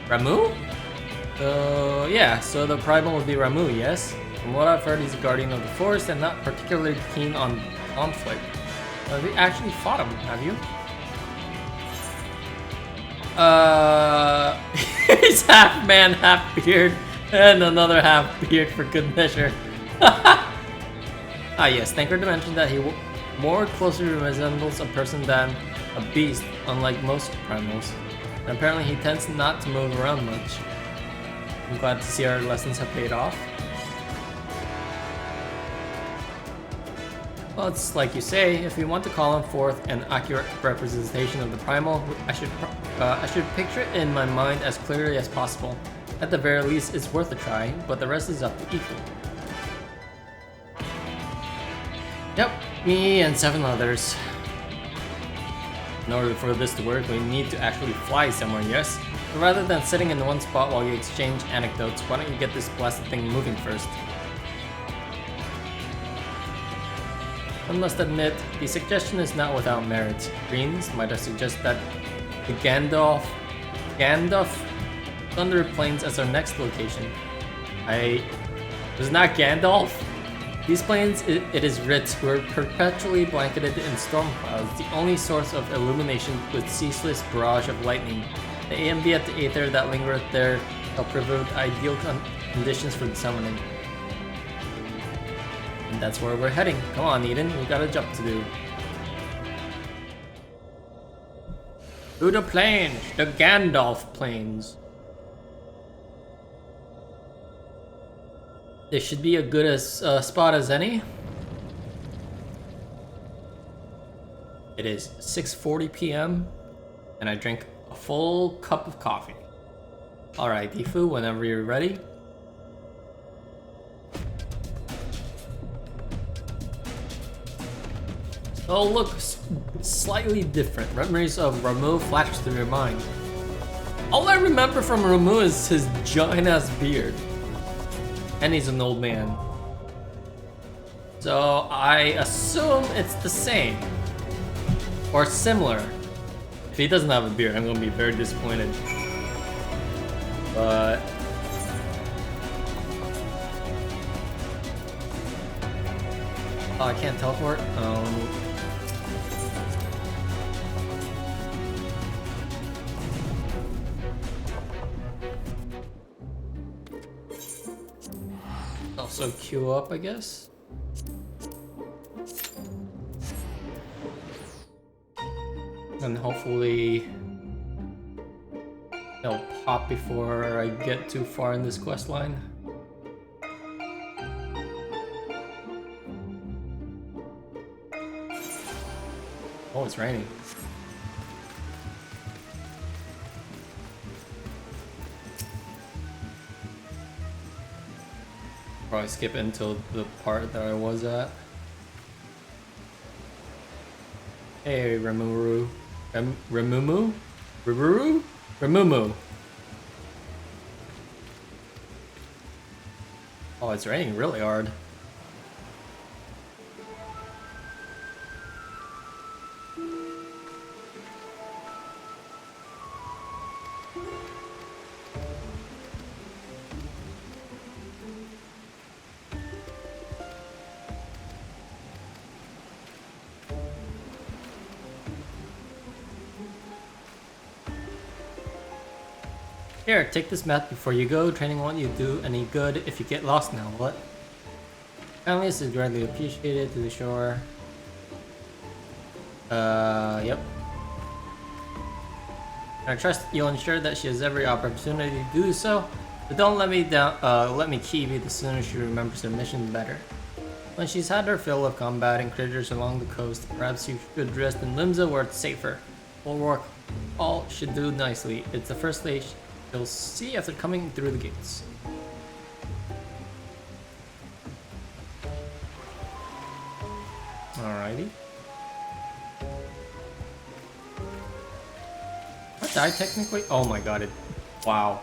Ramu? So the primal would be Ramu, yes? From what I've heard, he's a guardian of the forest and not particularly keen on conflict. Have you actually fought him, have you? He's half man, half beard, and another half beard for good measure. Ah yes, Thancred mentioned that he more closely resembles a person than a beast, unlike most primals. And apparently he tends not to move around much. I'm glad to see our lessons have paid off. Well, it's like you say, if we want to call him forth an accurate representation of the primal, I should picture it in my mind as clearly as possible. At the very least, it's worth a try, but the rest is up to Iku. Yep, me and 7 others. In order for this to work, we need to actually fly somewhere, yes? So rather than sitting in one spot while you exchange anecdotes, why don't you get this blasted thing moving first? One must admit, the suggestion is not without merit. Greens might I suggest that the Gandalf Thunder Plains as our next location. It was not Gandalf? These plains, it is writ, were perpetually blanketed in storm clouds, the only source of illumination with ceaseless barrage of lightning. The ambient aether that lingereth there shall provide ideal conditions for the summoning. And that's where we're heading. Come on, Eden, we got a job to do. To the plains, the Gandalf Plains. This should be a good spot as any. It is 6:40 p.m. and I drink a full cup of coffee. Alright, Gifu, whenever you're ready. Oh, looks slightly different. Memories of Ramuh flash through your mind. All I remember from Ramuh is his giant-ass beard. And he's an old man. So I assume it's the same. Or similar. If he doesn't have a beard, I'm gonna be very disappointed. But... oh, I can't teleport? Also queue up, I guess. And hopefully it'll pop before I get too far in this quest line. Oh, it's raining. Probably skip until the part that I was at. Hey, Ramumu. Ramumu? Ramumu? Ramumu. Oh, it's raining really hard. Here, take this map before you go. Training won't you do any good if you get lost now. What? Kindness is greatly appreciated to the shore. Yep. I trust you'll ensure that she has every opportunity to do so, but don't let me down. Let me keep it. The sooner she remembers her mission, the better. When she's had her fill of combating critters along the coast, perhaps you should rest in Limsa where it's safer. We'll work. All should do nicely. It's the first stage you'll see after coming through the gates. Alrighty. I died technically? Oh my god, it... wow.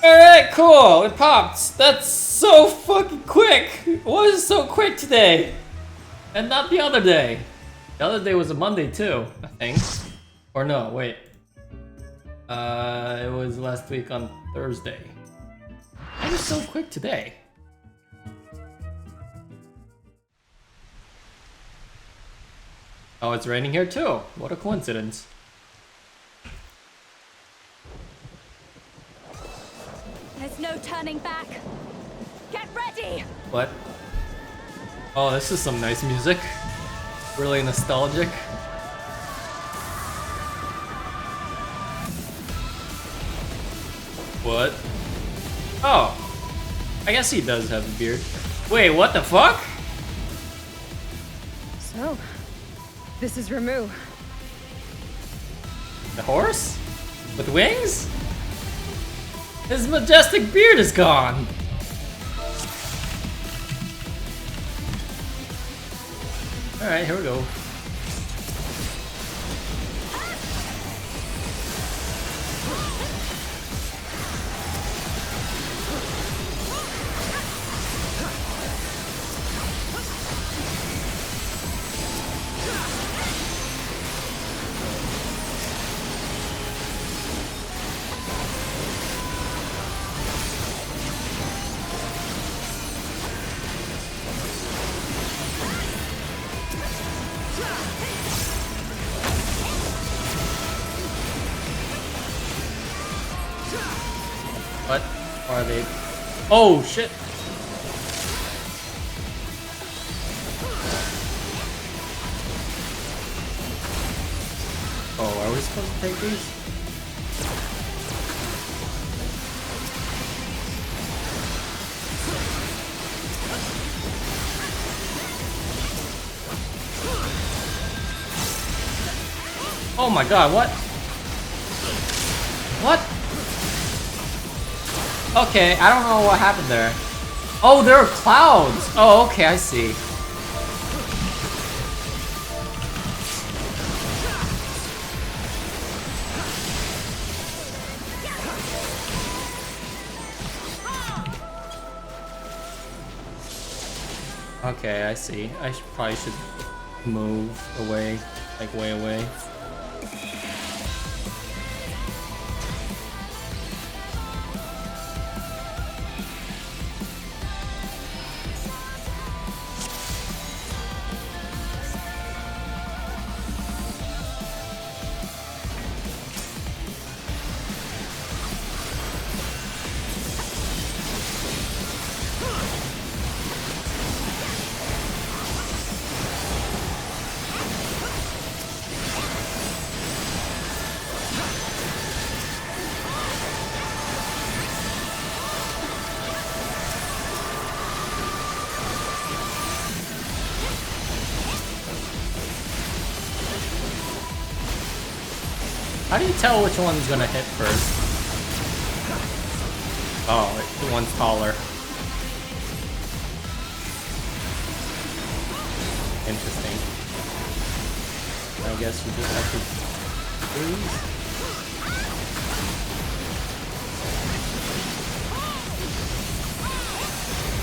Alright, cool! It popped! That's so fucking quick! Why is it so quick today? And not the other day. The other day was a Monday too, I think. Or no, wait. It was last week on Thursday. Why is it so quick today? Oh, it's raining here too. What a coincidence. There's no turning back. Get ready! What? Oh, this is some nice music. Really nostalgic. What? Oh. I guess he does have a beard. Wait, what the fuck? So, this is Ramuh. The horse? With wings? His majestic beard is gone! Alright, here we go. What? Or are they? Oh shit! Oh, are we supposed to take these? Oh my god, what? What? Okay, I don't know what happened there. Oh, there are clouds! Oh, okay, I see. Okay, I see. I probably should move away, like way away. How do you tell which one's gonna hit first? Oh, the one's taller. Interesting. I guess you just have to freeze.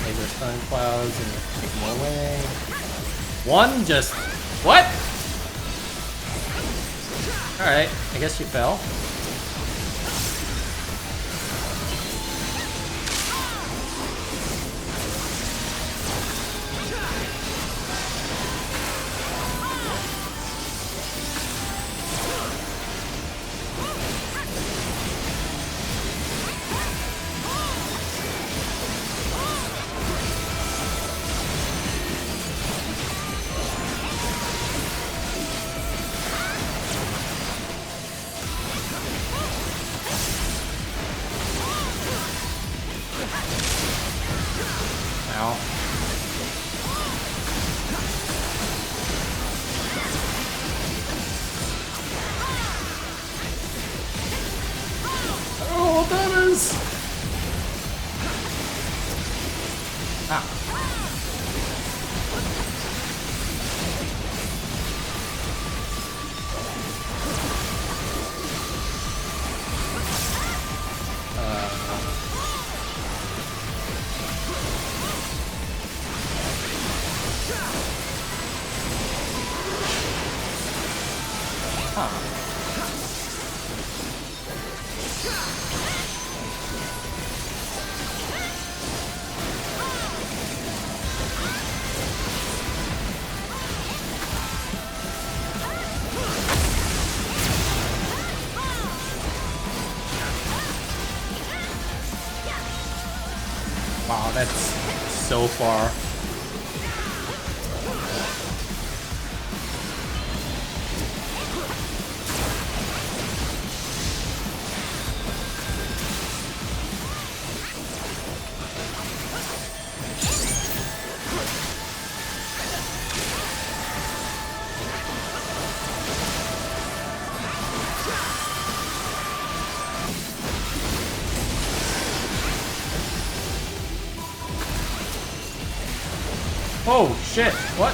Laser stun clouds and take them away. One just... What? Alright, I guess you fell. Wow, that's so far. Oh shit, what?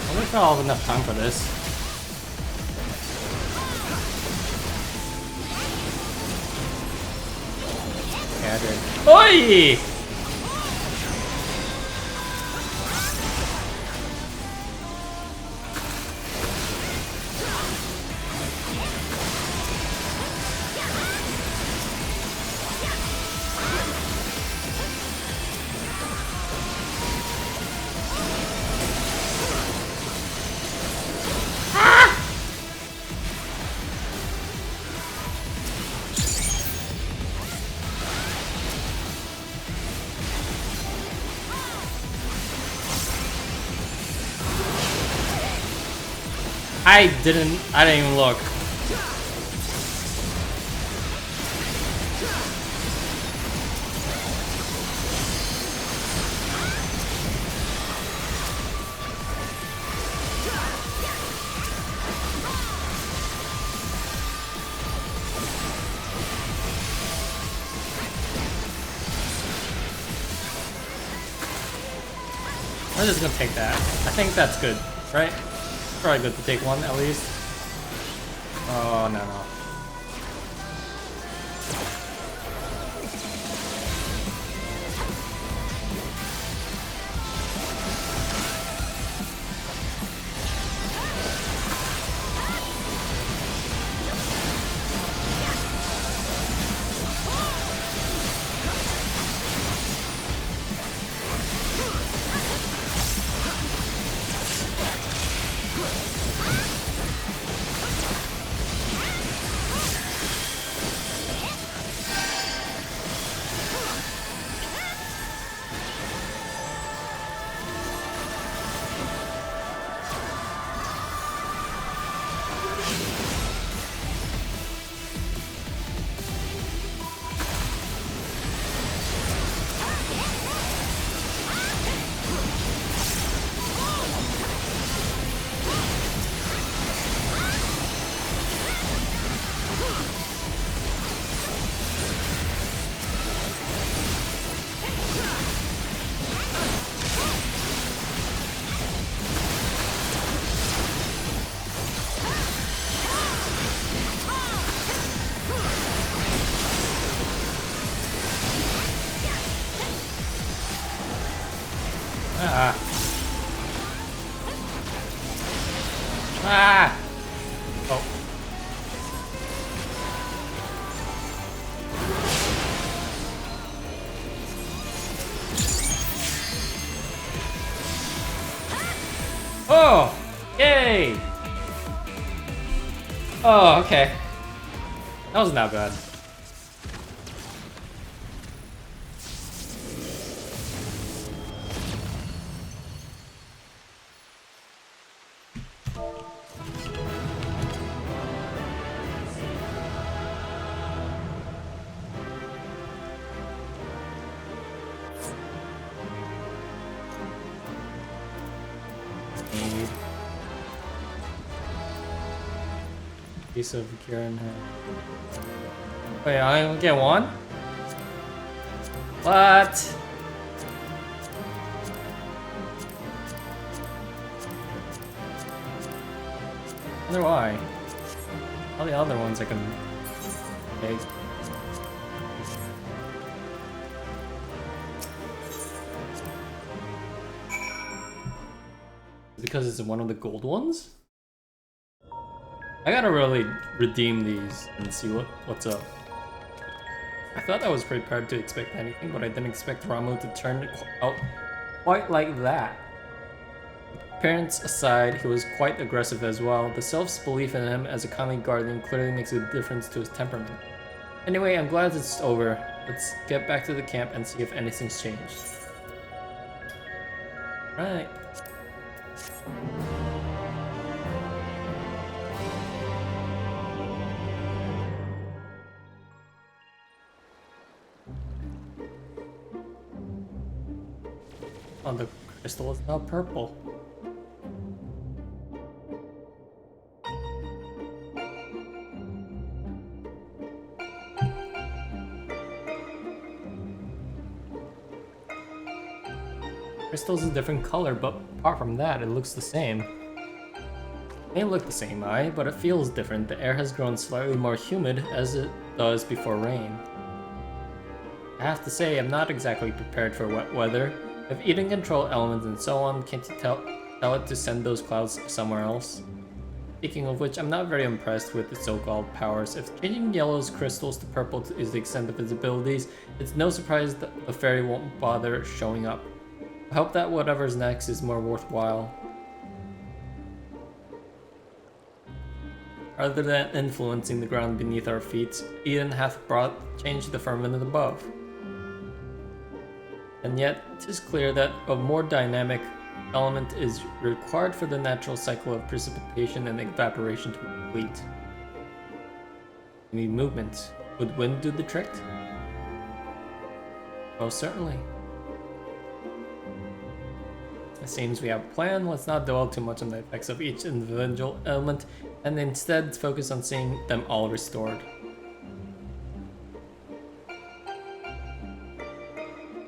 I wonder if I'll have enough time for this. Oi! I didn't even look. I'm just gonna take that. I think that's good, right? Probably good to take one at least. Oh, no. Oh. Oh! Yay! Oh, okay. That wasn't that bad. Piece of gear in her. Wait, I only get one? What? I wonder why. All the other ones I can take. Because it's one of the gold ones? I gotta really redeem these and see what's up. I thought I was prepared to expect anything, but I didn't expect Ramu to turn out quite like that. Appearance aside, he was quite aggressive as well. The self-belief in him as a kindly guardian clearly makes a difference to his temperament. Anyway, I'm glad it's over. Let's get back to the camp and see if anything's changed. Right. Oh, the crystal is now purple. Crystal's a different color, but apart from that, it looks the same. It may look the same, but it feels different. The air has grown slightly more humid as it does before rain. I have to say, I'm not exactly prepared for wet weather. If Eden control elements and so on, can't you tell it to send those clouds somewhere else? Speaking of which, I'm not very impressed with its so-called powers. If changing Yellow's crystals to purple is the extent of its abilities, it's no surprise that the fairy won't bother showing up. I hope that whatever's next is more worthwhile. Rather than influencing the ground beneath our feet, Eden hath changed the firmament above. And yet, 'tis clear that a more dynamic element is required for the natural cycle of precipitation and evaporation to complete. We need movement. Would wind do the trick? Most certainly. It seems we have a plan. Let's not dwell too much on the effects of each individual element and instead focus on seeing them all restored.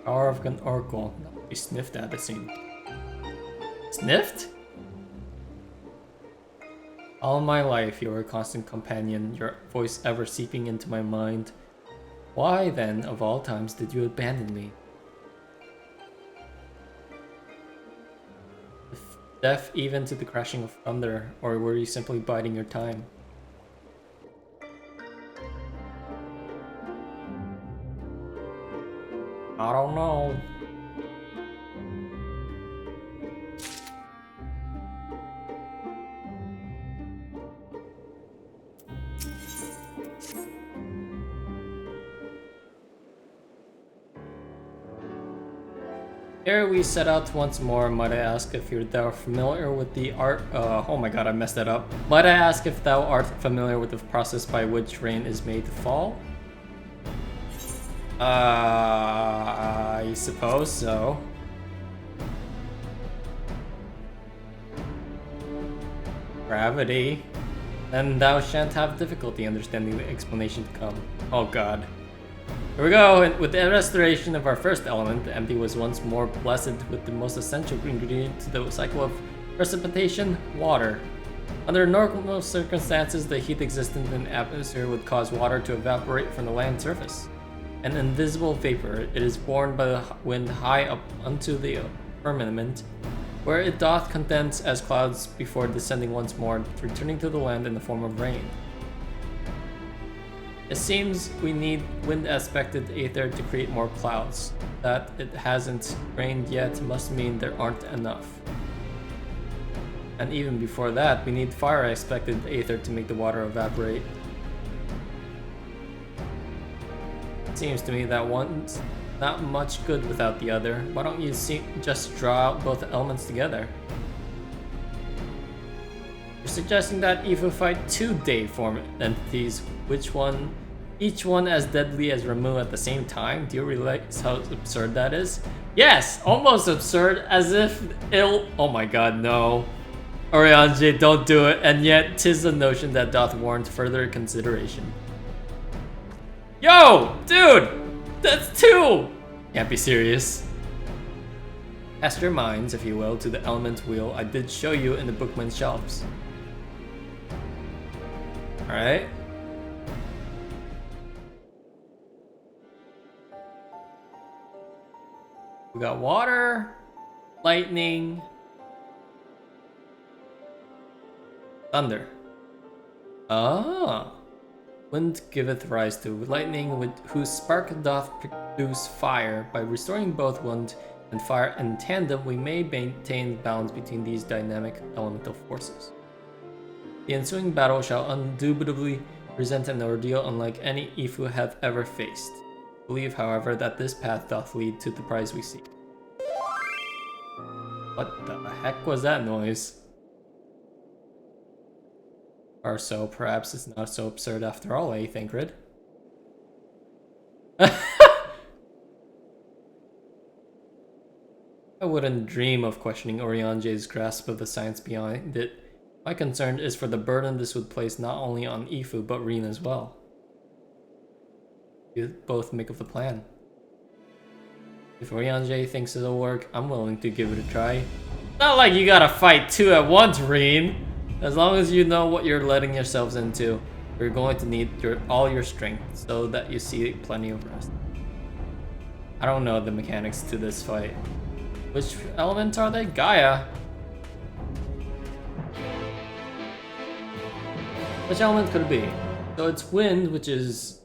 Power of an oracle. We sniffed at the scene. Sniffed? All my life you were a constant companion, your voice ever seeping into my mind. Why then, of all times, did you abandon me? Deaf even to the crashing of thunder, or were you simply biding your time? I don't know. Here we set out once more. Might I ask if thou familiar with the art? Oh my god, I messed that up. Might I ask if thou art familiar with the process by which rain is made to fall? I suppose so. Gravity. Then thou shan't have difficulty understanding the explanation to come. Oh god. Here we go, and with the restoration of our first element, the empty was once more blessed with the most essential ingredient to the cycle of precipitation, water. Under normal circumstances, the heat existent in the atmosphere would cause water to evaporate from the land surface. An invisible vapor, it is borne by the wind high up unto the firmament, where it doth condense as clouds before descending once more, returning to the land in the form of rain. It seems we need wind-aspected aether to create more clouds. That it hasn't rained yet must mean there aren't enough. And even before that, we need fire-aspected aether to make the water evaporate. It seems to me that one's not much good without the other. Why don't you just draw out both elements together? You're suggesting that Ifu fight two day-form entities, each one as deadly as Ramu at the same time? Do you realize how absurd that is? Yes, almost absurd, as if oh my god, no. Oriange, don't do it, and yet 'tis a notion that doth warrant further consideration. Yo, dude, that's two! Can't be serious. Cast your minds, if you will, to the element wheel I did show you in the bookman's shelves. Alright. We got water, lightning, thunder. Ah. Wind giveth rise to lightning, with whose spark doth produce fire. By restoring both wind and fire in tandem, we may maintain balance between these dynamic elemental forces. The ensuing battle shall undoubtedly present an ordeal unlike any Ifu have ever faced. Believe, however, that this path doth lead to the prize we seek. What the heck was that noise? Or so, perhaps it's not so absurd after all, eh, Thancred? I wouldn't dream of questioning Oriange's grasp of the science behind it. My concern is for the burden this would place not only on Ifu, but Rin as well. You both make of the plan. If Oriange thinks it'll work, I'm willing to give it a try. Not like you gotta fight two at once, Rin! As long as you know what you're letting yourselves into, you're going to need all your strength so that you see plenty of rest. I don't know the mechanics to this fight. Which elements are they? Gaia. Which element could it be? So it's wind, which is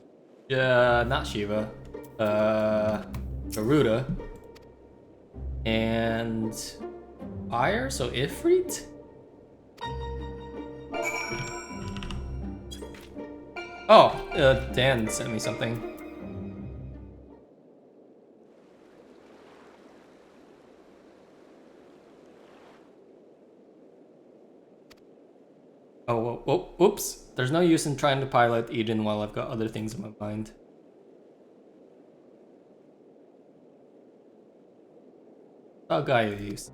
not Shiva, Garuda, and fire, so Ifrit? Oh, Dan sent me something. Oh, oops. There's no use in trying to pilot Eden while I've got other things in my mind. Oh, Gaia use.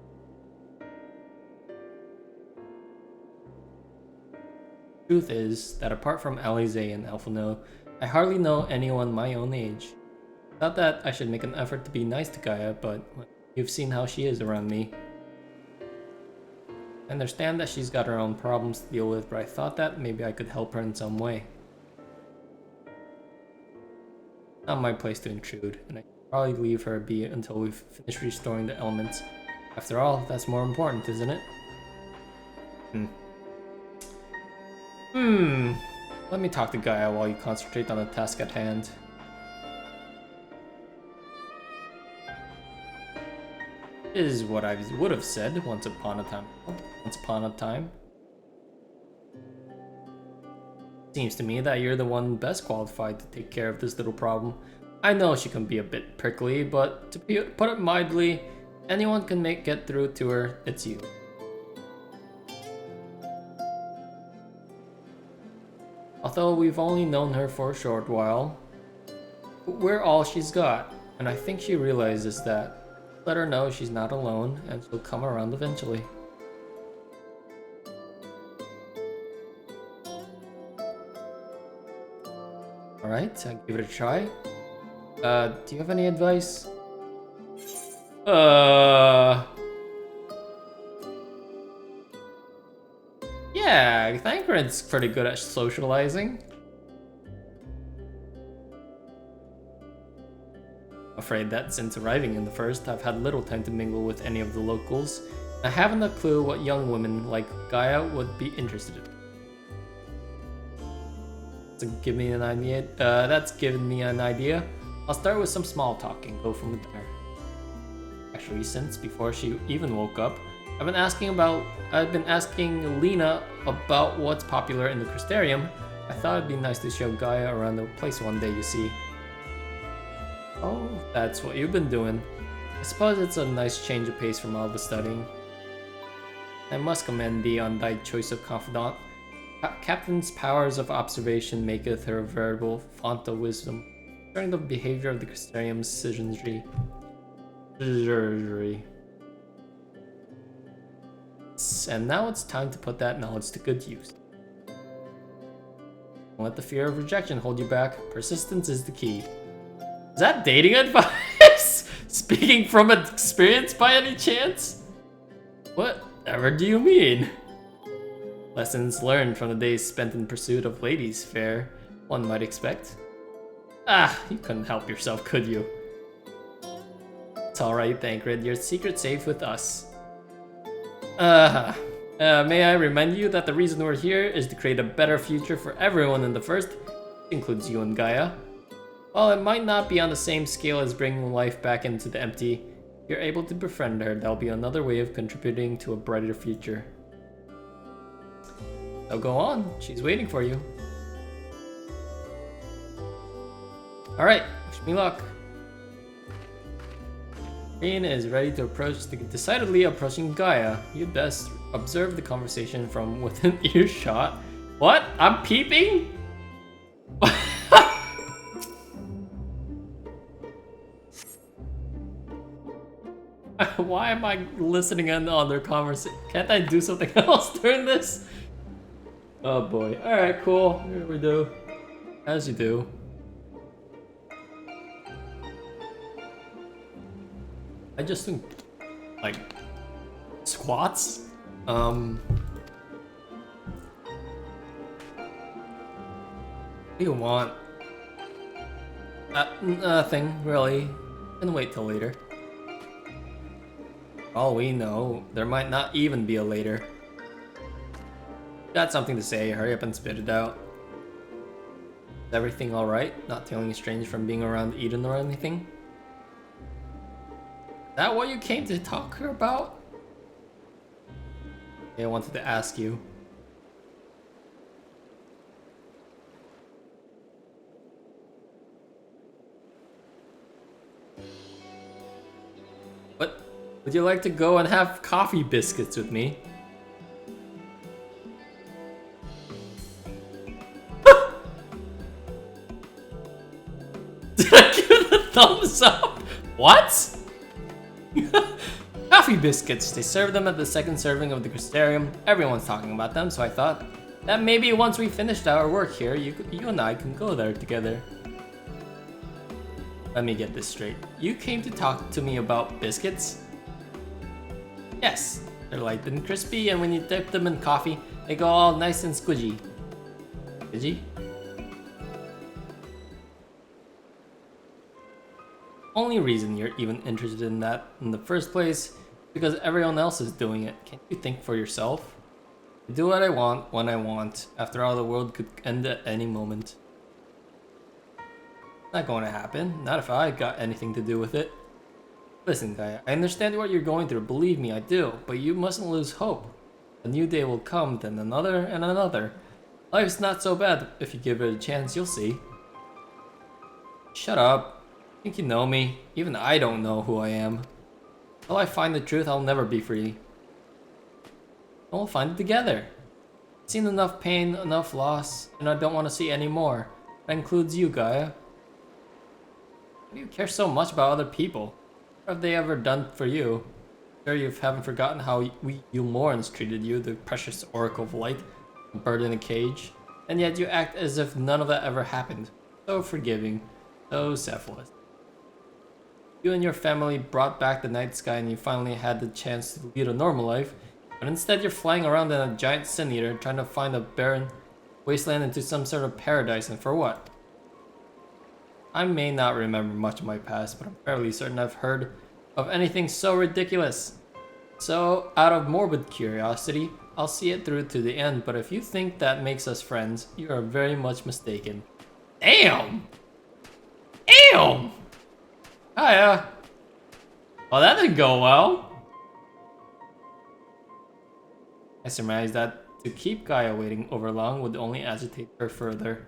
Truth is that apart from Alize and Alphino, I hardly know anyone my own age. Not that I should make an effort to be nice to Gaia, but you've seen how she is around me. I understand that she's got her own problems to deal with, but I thought that maybe I could help her in some way. Not my place to intrude, and I should probably leave her be until we've finished restoring the elements. After all, that's more important, isn't it? Let me talk to Gaia while you concentrate on the task at hand. Is what I would have said once upon a time. Seems to me that you're the one best qualified to take care of this little problem. I know she can be a bit prickly, but to put it mildly, anyone can get through to her, it's you. Although we've only known her for a short while, we're all she's got, and I think she realizes that. Let her know she's not alone, and she'll come around eventually. Alright, I'll give it a try. Do you have any advice? Yeah, Thancred's pretty good at socializing. Afraid that since arriving in the first, I've had little time to mingle with any of the locals. I haven't a clue what young women like Gaia would be interested in. So give me an idea. That's given me an idea. I'll start with some small talk and go from there. Actually, since before she even woke up, I've been asking Lena about what's popular in the Crystarium. I thought it'd be nice to show Gaia around the place one day, you see. Oh, that's what you've been doing. I suppose it's a nice change of pace from all the studying. I must commend thee on thy choice of confidant. Captain's powers of observation maketh her a veritable font of wisdom, concerning the behavior of the Crystarium's citizenry. And now it's time to put that knowledge to good use. Don't let the fear of rejection hold you back. Persistence is the key. Is that dating advice? Speaking from experience by any chance? Whatever do you mean? Lessons learned from the days spent in pursuit of ladies fair, one might expect. Ah, you couldn't help yourself, could you? It's alright, Thancred, your secret's safe with us. May I remind you that the reason we're here is to create a better future for everyone in the first, includes you and Gaia. While it might not be on the same scale as bringing life back into the empty, if you're able to befriend her, that'll be another way of contributing to a brighter future. So go on, she's waiting for you. Alright, wish me luck. Reen is ready to decidedly approaching Gaia. You'd best observe the conversation from within earshot. What? I'm peeping? Why am I listening in on their conversation? Can't I do something else during this? Oh boy. Alright, cool. Here we do. As you do. I just think, like, squats? What do you want? Nothing, really. Can wait till later. For all we know, there might not even be a later. Got something to say, hurry up and spit it out. Is everything alright? Not feeling strange from being around Eden or anything? Is that what you came to talk about? Yeah, I wanted to ask you. What? Would you like to go and have coffee biscuits with me? What? Coffee biscuits. They serve them at the second serving of the Crystarium. Everyone's talking about them, so I thought that maybe once we finished our work here, you and I can go there together. Let me get this straight. You came to talk to me about biscuits? Yes, they're light and crispy, and when you dip them in coffee, they go all nice and squidgy. Squidgy? Only reason you're even interested in that in the first place is because everyone else is doing it. Can't you think for yourself? I do what I want, when I want. After all, the world could end at any moment. Not going to happen. Not if I got anything to do with it. Listen, Gaia, I understand what you're going through. Believe me, I do. But you mustn't lose hope. A new day will come, then another and another. Life's not so bad. If you give it a chance, you'll see. Shut up. Think you know me? Even I don't know who I am. Until I find the truth, I'll never be free. And we'll find it together. I've seen enough pain, enough loss, and I don't want to see any more. That includes you, Gaia. Why do you care so much about other people? What have they ever done for you? Sure, you haven't forgotten how we Yulmorans treated you, the precious Oracle of Light, a bird in a cage. And yet you act as if none of that ever happened. So forgiving, so selfless. You and your family brought back the night sky and you finally had the chance to lead a normal life, but instead you're flying around in a giant sin eater trying to find a barren wasteland into some sort of paradise, and for what? I may not remember much of my past, but I'm fairly certain I've heard of anything so ridiculous. So, out of morbid curiosity, I'll see it through to the end, but if you think that makes us friends, you are very much mistaken. Damn! Damn! Hiya. Well, that didn't go well. I surmised that to keep Gaia waiting over long would only agitate her further.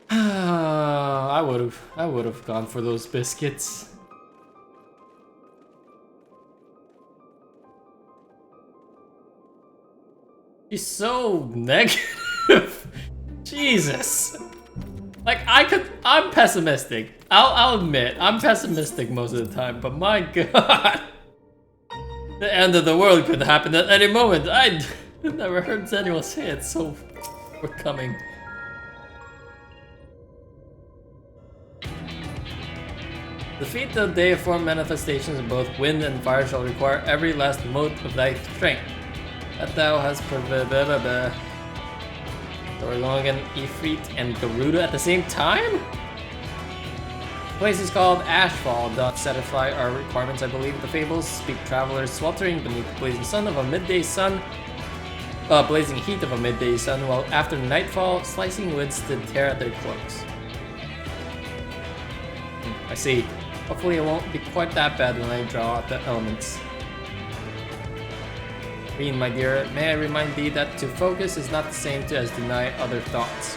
I would have gone for those biscuits. She's so negative. Jesus. Like, I'm pessimistic. I'll admit, I'm pessimistic most of the time, but my god. The end of the world could happen at any moment. I've never heard anyone say it so forthcoming. Defeat the deiform manifestations of both wind and fire shall require every last mote of thy strength. That thou hast So we're going against Ifrit and Garuda at the same time? The place is called Ashfall. Doth satisfy our requirements, I believe. The fables speak travelers sweltering beneath the blazing sun of a midday sun. Blazing heat of a midday sun, while after nightfall, slicing winds did tear at their cloaks. I see. Hopefully it won't be quite that bad when I draw out the elements. Reen, my dear, may I remind thee that to focus is not the same as deny other thoughts.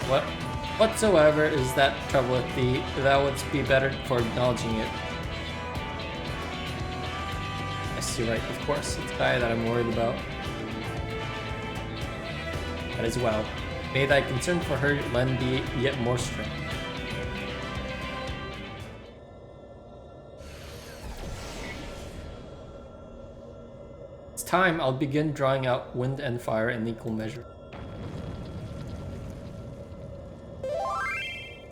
Whatsoever is that troubleth thee, thou wouldst be better for acknowledging it. Yes, you're right, of course. It's Gaia that I'm worried about. That as well. May thy concern for her lend thee yet more strength. Time, I'll begin drawing out wind and fire in equal measure.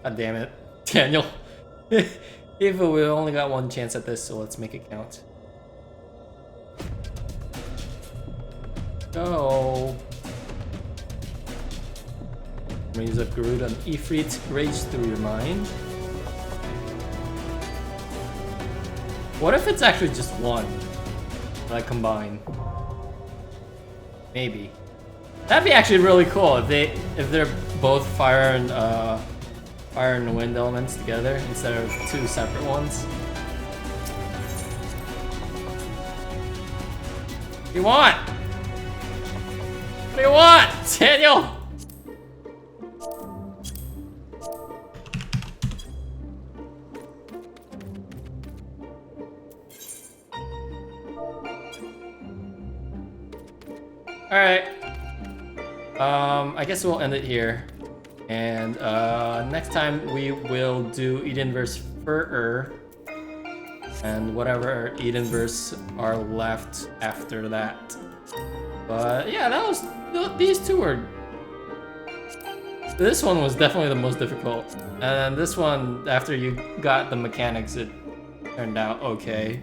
God damn it, Daniel. We only got one chance at this, so let's make it count. Go. Raise up Garuda and Ifrit, rage through your mind. What if it's actually just one? Like combine. Maybe. That'd be actually really cool if they're both fire and wind elements together instead of two separate ones. What do you want? What do you want, Daniel? Alright. I guess we'll end it here. And next time we will do Eden verse Fur and whatever Edenverse are left after that. But yeah, that was these two were. This one was definitely the most difficult, and this one, after you got the mechanics, it turned out okay.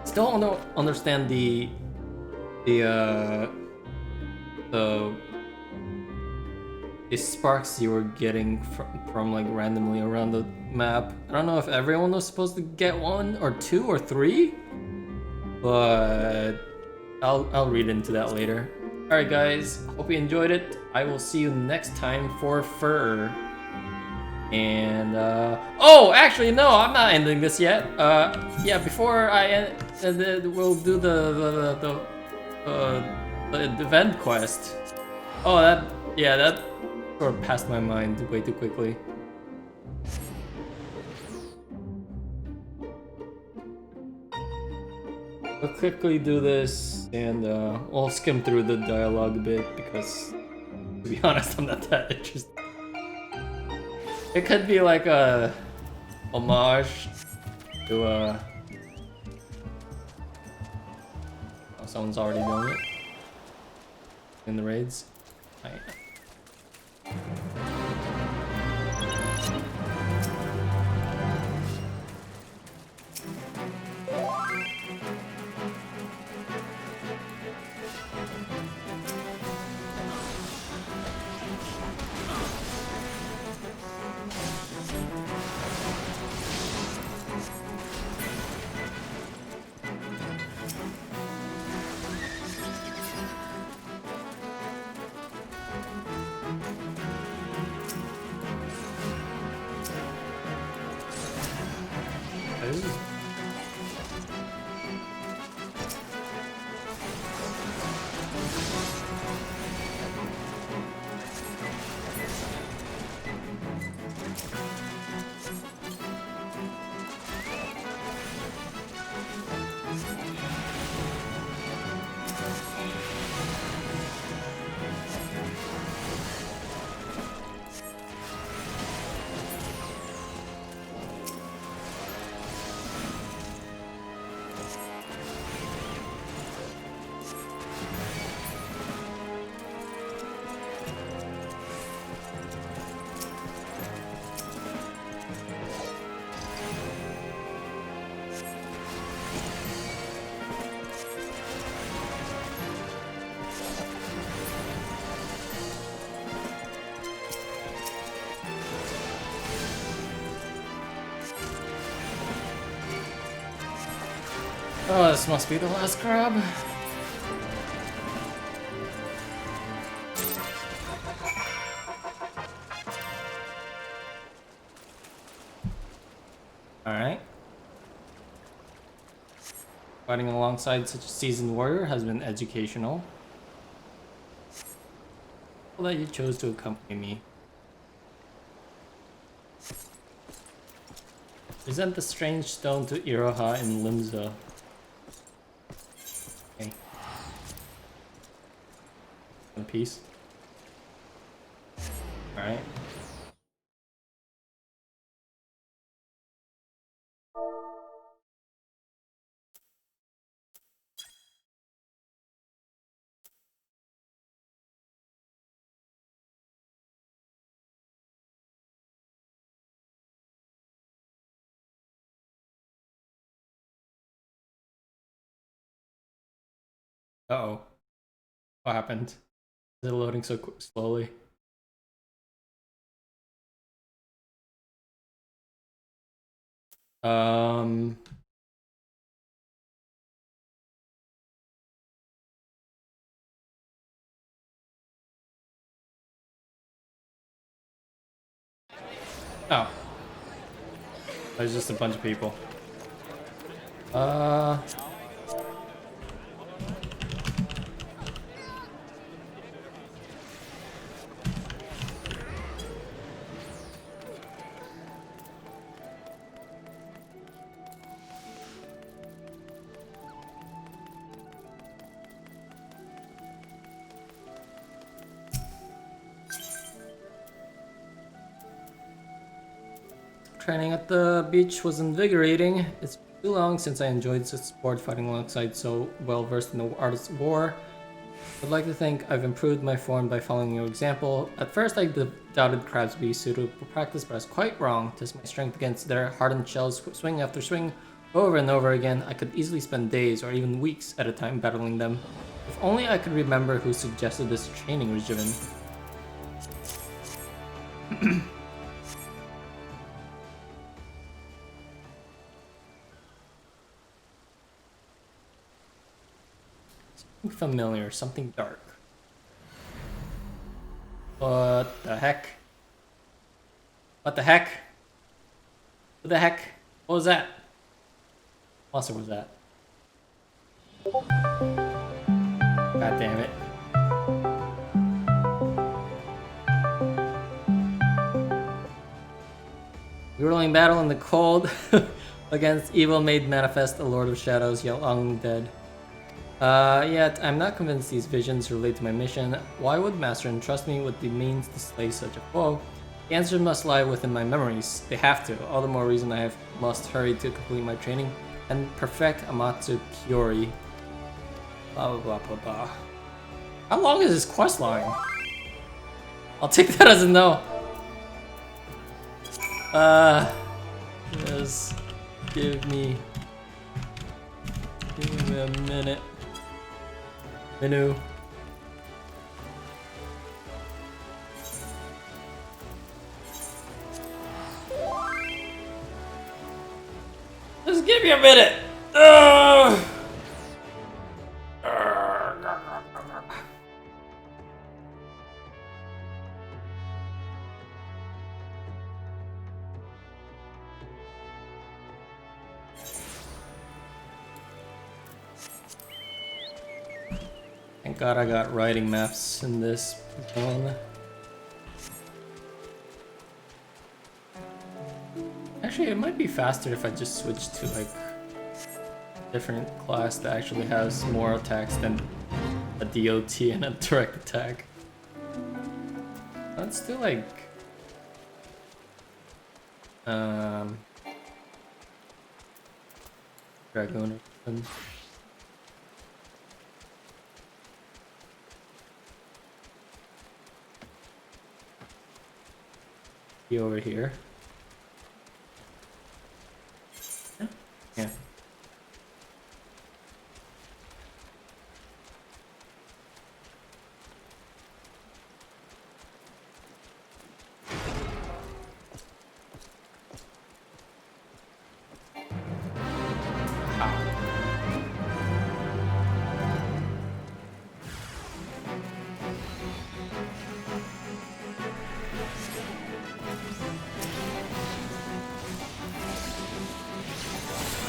Still don't understand the sparks you were getting from like randomly around the map. I don't know if everyone was supposed to get one or two or three, but I'll read into that later. Alright guys, hope you enjoyed it. I will see you next time for Fur. And oh, actually no, I'm not ending this yet. Yeah, before I end, we'll do the event quest. Oh, that sort of passed my mind way too quickly. I'll quickly do this, and we'll skim through the dialogue a bit because, to be honest, I'm not that interested. It could be like a homage to oh, someone's already doing it in the raids. Right. Oh, this must be the last crab. Alright. Fighting alongside such a seasoned warrior has been educational. Well, that you chose to accompany me. Present the strange stone to Iroha in Limsa. Okay. One piece. Alright. Uh-oh. What happened? Is it loading so slowly? Um... Oh. There's just a bunch of people. Training at the beach was invigorating. It's too long since I enjoyed such sport fighting alongside so well versed in the art of war. I'd like to think I've improved my form by following your example. At first I doubted crabs would be suitable practice, but I was quite wrong. Test my strength against their hardened shells, swing after swing, over and over again. I could easily spend days or even weeks at a time battling them. If only I could remember who suggested this training regimen. Something familiar, something dark. What the heck? What the heck? What the heck? What was that? What monster was that? God damn it. Grueling battle in the cold against evil made manifest, the Lord of Shadows, Long Dead. Yet I'm not convinced these visions relate to my mission. Why would Master entrust me with the means to slay such a foe? The answer must lie within my memories. They have to. All the more reason I must hurry to complete my training and perfect Amatsu Kyori. Blah blah blah blah blah. How long is this quest line? I'll take that as a no. Just give me a minute. Menu. Just give me a minute. Thank God I got writing maps in this one. Actually, it might be faster if I just switch to like a different class that actually has more attacks than a DOT and a direct attack. Let's do like Dragoon or something. Be over here. Yeah.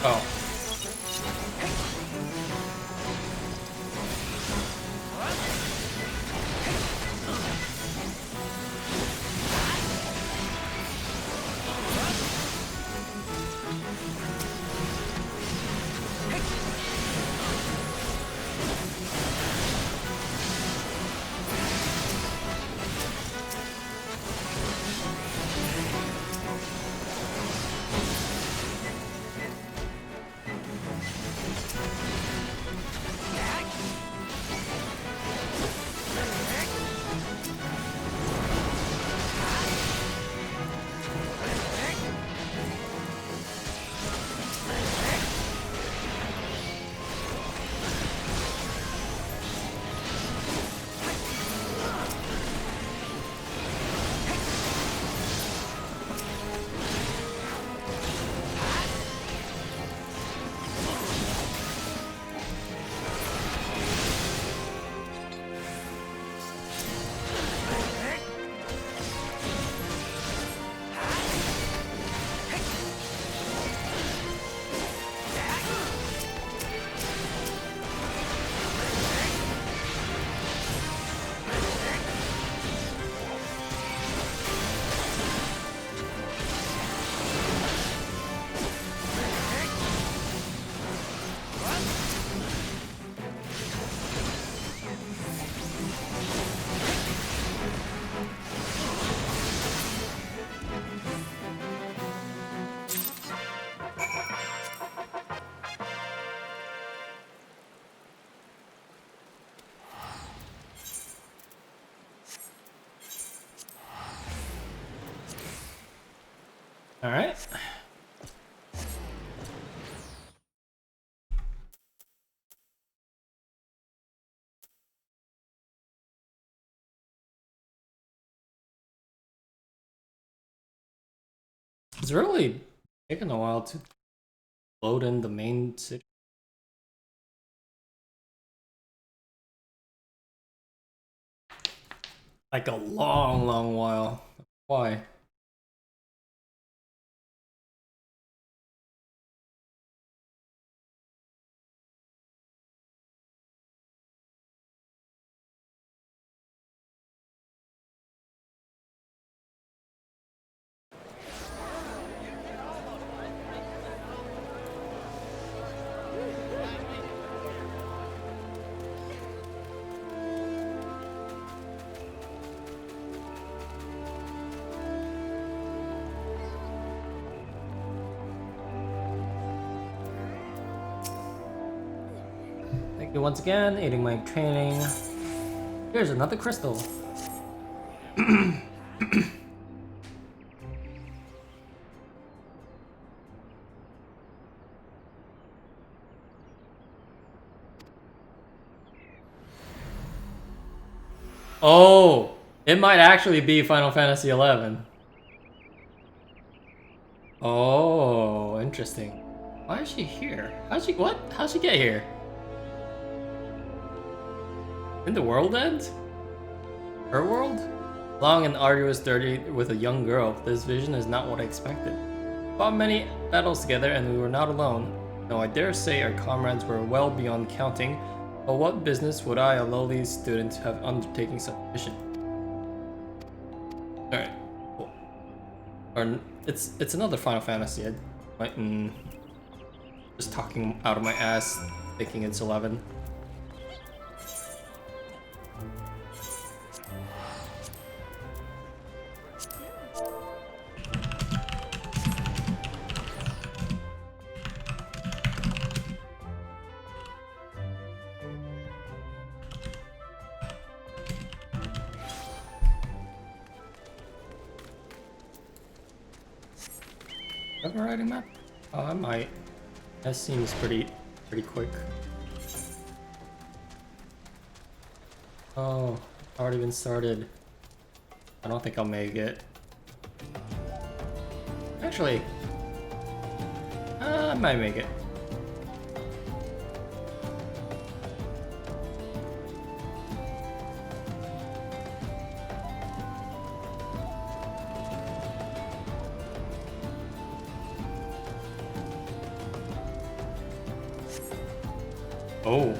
Oh. Alright. It's really taken a while to load in the main city. Like a long while. Why? Thank you once again, aiding my training. Here's another crystal. Oh, it might actually be Final Fantasy XI. Oh, interesting. Why is she here? How'd she get here? In the world end? Her world? Long and arduous journey with a young girl. This vision is not what I expected. Fought many battles together and we were not alone. No, I dare say our comrades were well beyond counting, but what business would I, a lowly student, have undertaking such a mission? Alright, cool. Or, it's another Final Fantasy. Just talking out of my ass, thinking it's 11. Overriding map? Oh, I might. That seems pretty quick. Oh, already been started. I don't think I'll make it. Actually, I might make it. Oh.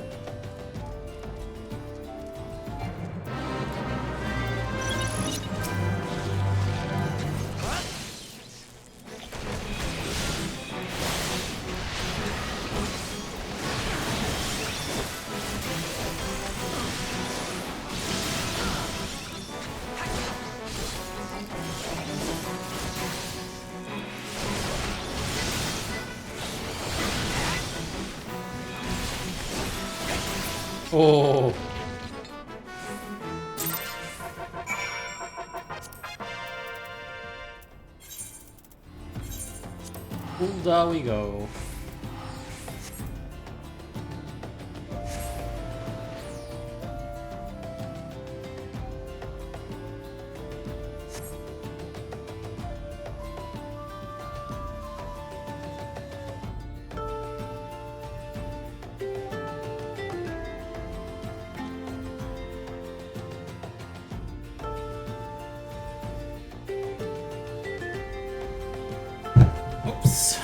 Oh. There we go. Oops.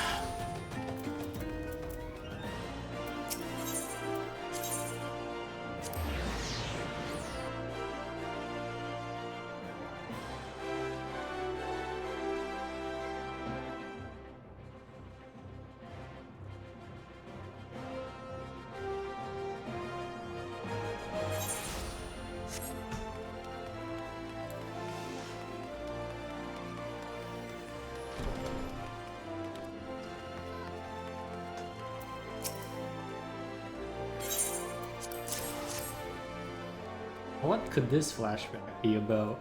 What could this flashback be about?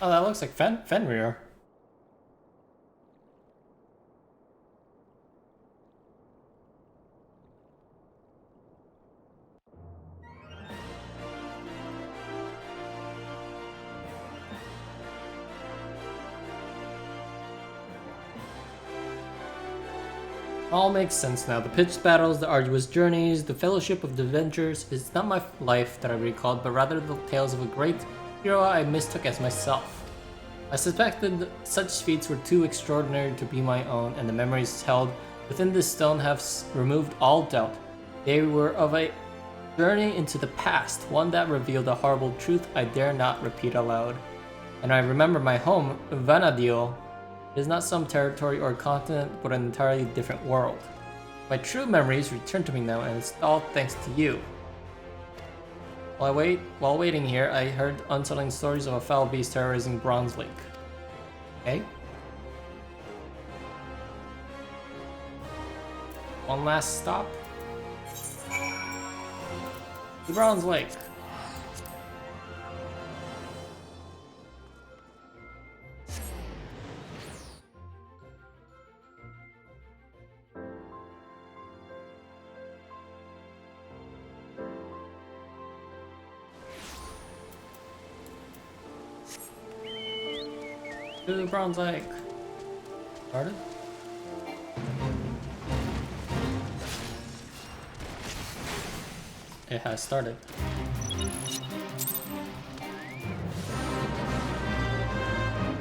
Oh, that looks like Fenrir. All makes sense now. The pitched battles, the arduous journeys, the fellowship of the adventures. It's not my life that I recalled, but rather the tales of a great hero I mistook as myself. I suspected such feats were too extraordinary to be my own, and the memories held within this stone have removed all doubt. They were of a journey into the past, one that revealed a horrible truth I dare not repeat aloud. And I remember my home, Vanadil. It is not some territory or continent, but an entirely different world. My true memories return to me now, and it's all thanks to you. While waiting here, I heard unsettling stories of a foul beast terrorizing Bronze Lake. Okay. One last stop. The Bronze Lake. To Bronze Lake. Started? It has started.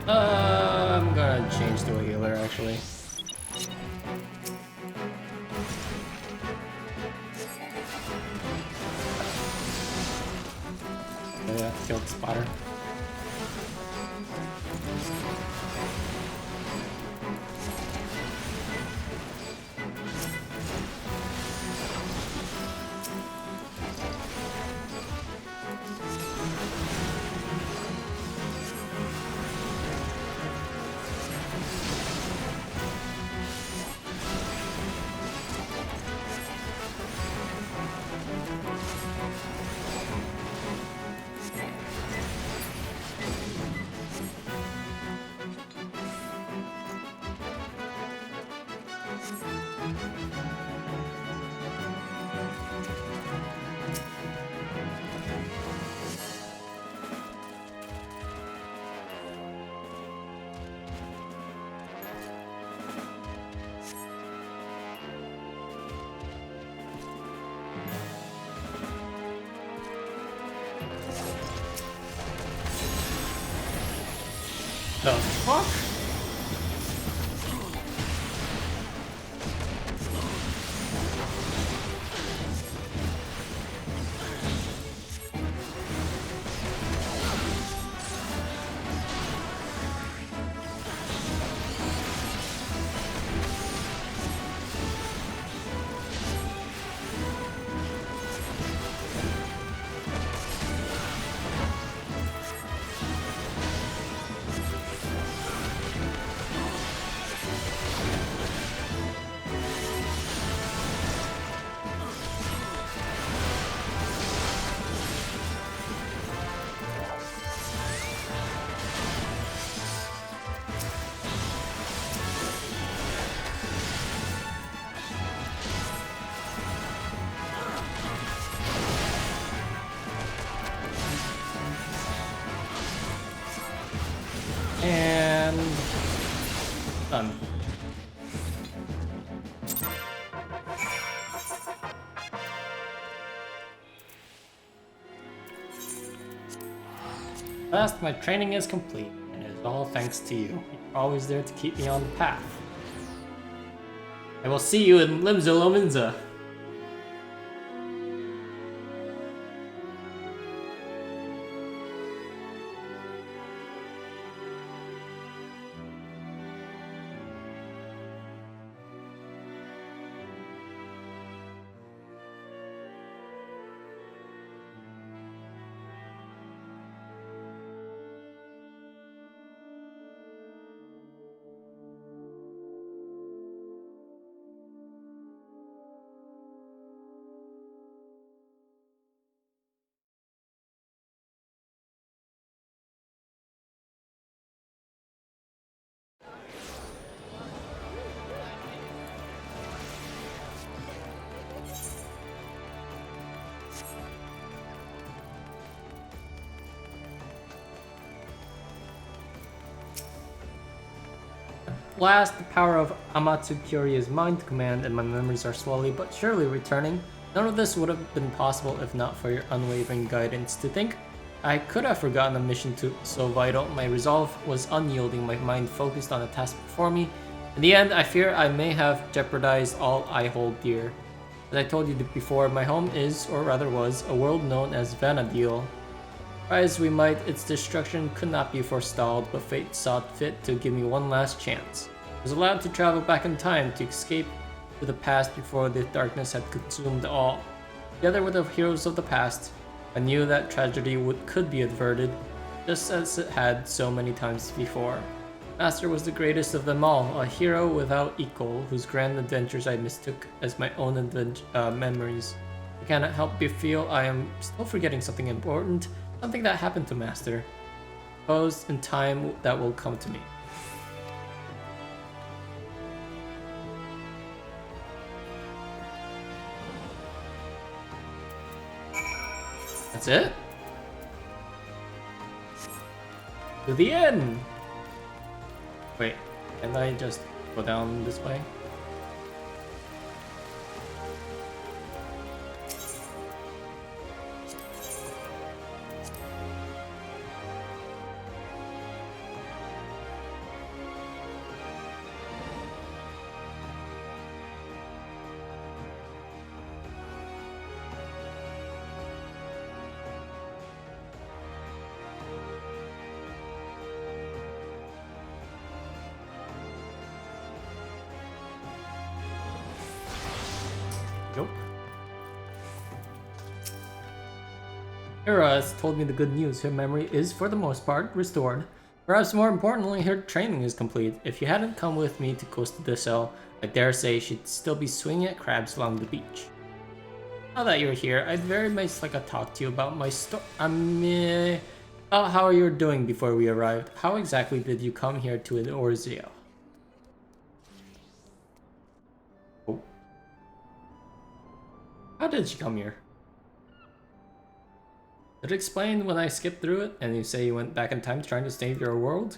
I'm gonna change to a healer actually. Oh yeah, killed the spotter. The fuck? And done. Last, my training is complete, and it is all thanks to you. You're always there to keep me on the path. I will see you in Limza Lominza. last, the power of Amatsu Kyori is mine to command, and my memories are slowly but surely returning. None of this would have been possible if not for your unwavering guidance. To think I could have forgotten a mission so vital. My resolve was unyielding, my mind focused on the task before me. In the end, I fear I may have jeopardized all I hold dear. As I told you before, my home is, or rather was, a world known as Vanadil. Try as we might, its destruction could not be forestalled, but fate saw fit to give me one last chance. I was allowed to travel back in time to escape to the past before the darkness had consumed all. Together with the heroes of the past, I knew that tragedy could be averted, just as it had so many times before. Master was the greatest of them all, a hero without equal, whose grand adventures I mistook as my own memories. I cannot help but feel I am still forgetting something important, something that happened to Master. Suppose in time that will come to me. That's it? To the end! Wait, can I just go down this way? Nope. Hera has told me the good news. Her memory is, for the most part, restored. Perhaps more importantly, her training is complete. If you hadn't come with me to Costa del Sol, I dare say she'd still be swinging at crabs along the beach. Now that you're here, I'd very much like to talk to you about my about how you're doing before we arrived. How exactly did you come here to Orzio? Oh. How did you come here? Did it explain when I skipped through it and you say you went back in time trying to save your world?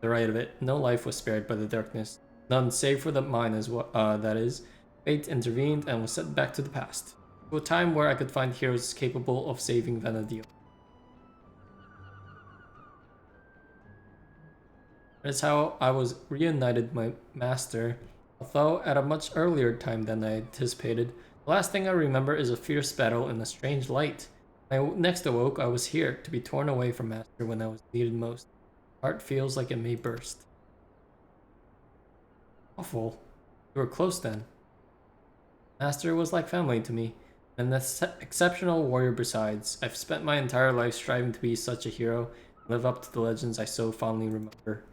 The right of it, no life was spared by the darkness. None save for the mine as well, that is. Fate intervened and was sent back to the past. To a time where I could find heroes capable of saving Vanadil. That's how I was reunited with my master, although at a much earlier time than I anticipated. The last thing I remember is a fierce battle in a strange light. When I next awoke, I was here, to be torn away from Master when I was needed most. Heart feels like it may burst. Awful. You were close then. Master was like family to me, and an exceptional warrior besides. I've spent my entire life striving to be such a hero, and live up to the legends I so fondly remember.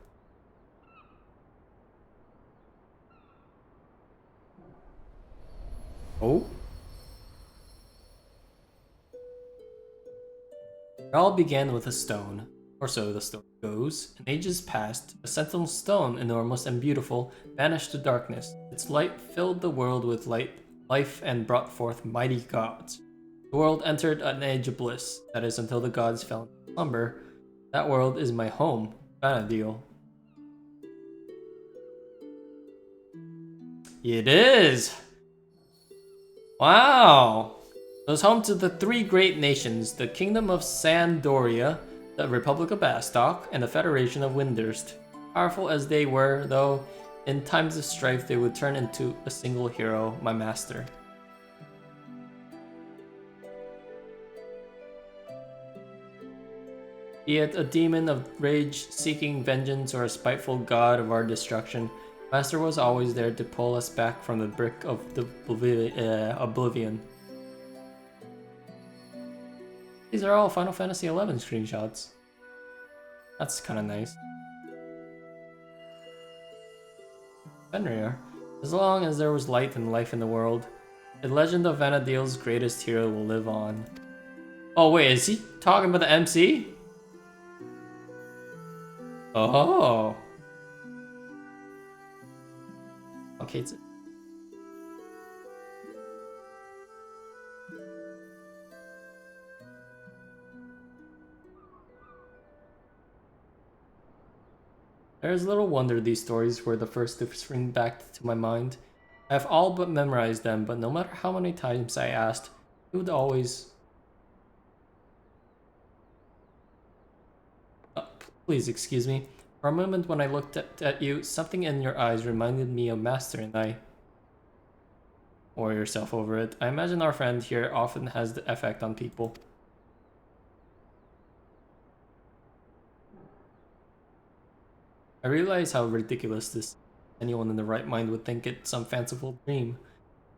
Oh? It all began with a stone, or so the story goes. In ages past, a sentinel stone, enormous and beautiful, vanished to darkness. Its light filled the world with life and brought forth mighty gods. The world entered an age of bliss, that is until the gods fell into slumber. That world is my home, Vanadil. It is! Wow! It was home to the three great nations, the Kingdom of Sandoria, the Republic of Bastok, and the Federation of Windurst. Powerful as they were, though, in times of strife they would turn into a single hero, my master. Be it a demon of rage seeking vengeance or a spiteful god of our destruction, Master was always there to pull us back from the brink of the oblivion. These are all Final Fantasy XI screenshots. That's kind of nice. Fenrir. As long as there was light and life in the world, the legend of Vanadil's greatest hero will live on. Oh wait, is he talking about the MC? Oh. Okay, it's... There's little wonder these stories were the first to spring back to my mind. I have all but memorized them, but no matter how many times I asked, it would always... Please excuse me. For a moment when I looked at you, something in your eyes reminded me of Master and I. Or yourself over it. I imagine our friend here often has the effect on people. I realize how ridiculous this. Anyone in the right mind would think it some fanciful dream.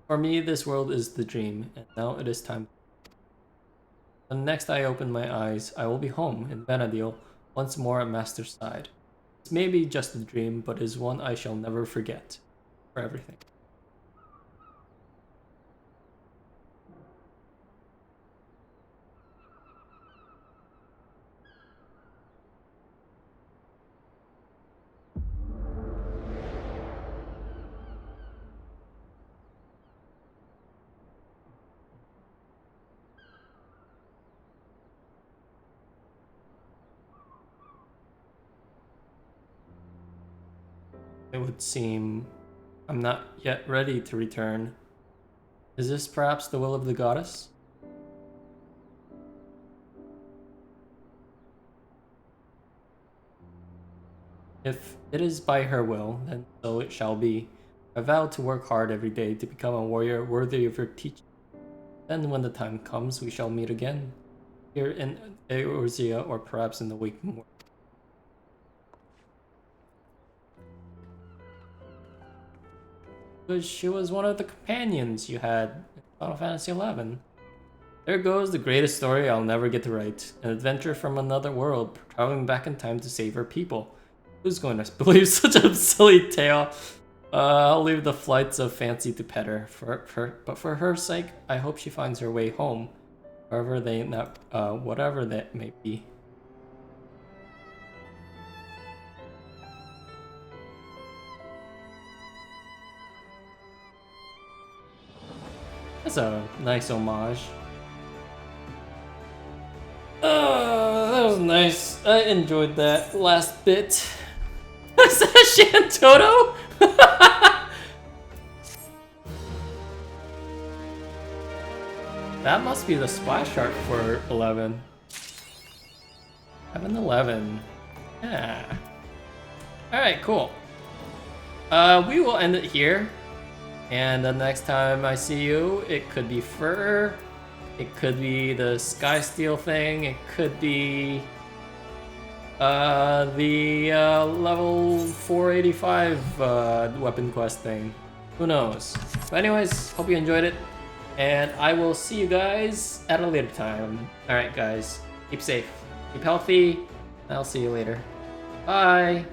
For me, this world is the dream, and now it is time. The next I open my eyes, I will be home in Vanadil, once more at Master's side. This may be just a dream, but is one I shall never forget. For everything. It would seem I'm not yet ready to return. Is this perhaps the will of the goddess? If it is by her will, then so it shall be. I vow to work hard every day to become a warrior worthy of her teaching. Then when the time comes, we shall meet again. Here in Eorzea, or perhaps in the waking world. She was one of the companions you had in Final Fantasy XI. There goes the greatest story I'll never get to write. An adventure from another world, traveling back in time to save her people. Who's going to believe such a silly tale? I'll leave the flights of fancy to pet her. But for her sake, I hope she finds her way home. Whatever that may be. That's a nice homage. That was nice. I enjoyed that last bit. Is that Shantoto? That must be the splash art for 11. 11. Yeah. Alright, cool. We will end it here. And the next time I see you, it could be Fur, it could be the Sky Steel thing, it could be the level 485 weapon quest thing. Who knows? But anyways, hope you enjoyed it, and I will see you guys at a later time. Alright guys, keep safe, keep healthy, and I'll see you later. Bye!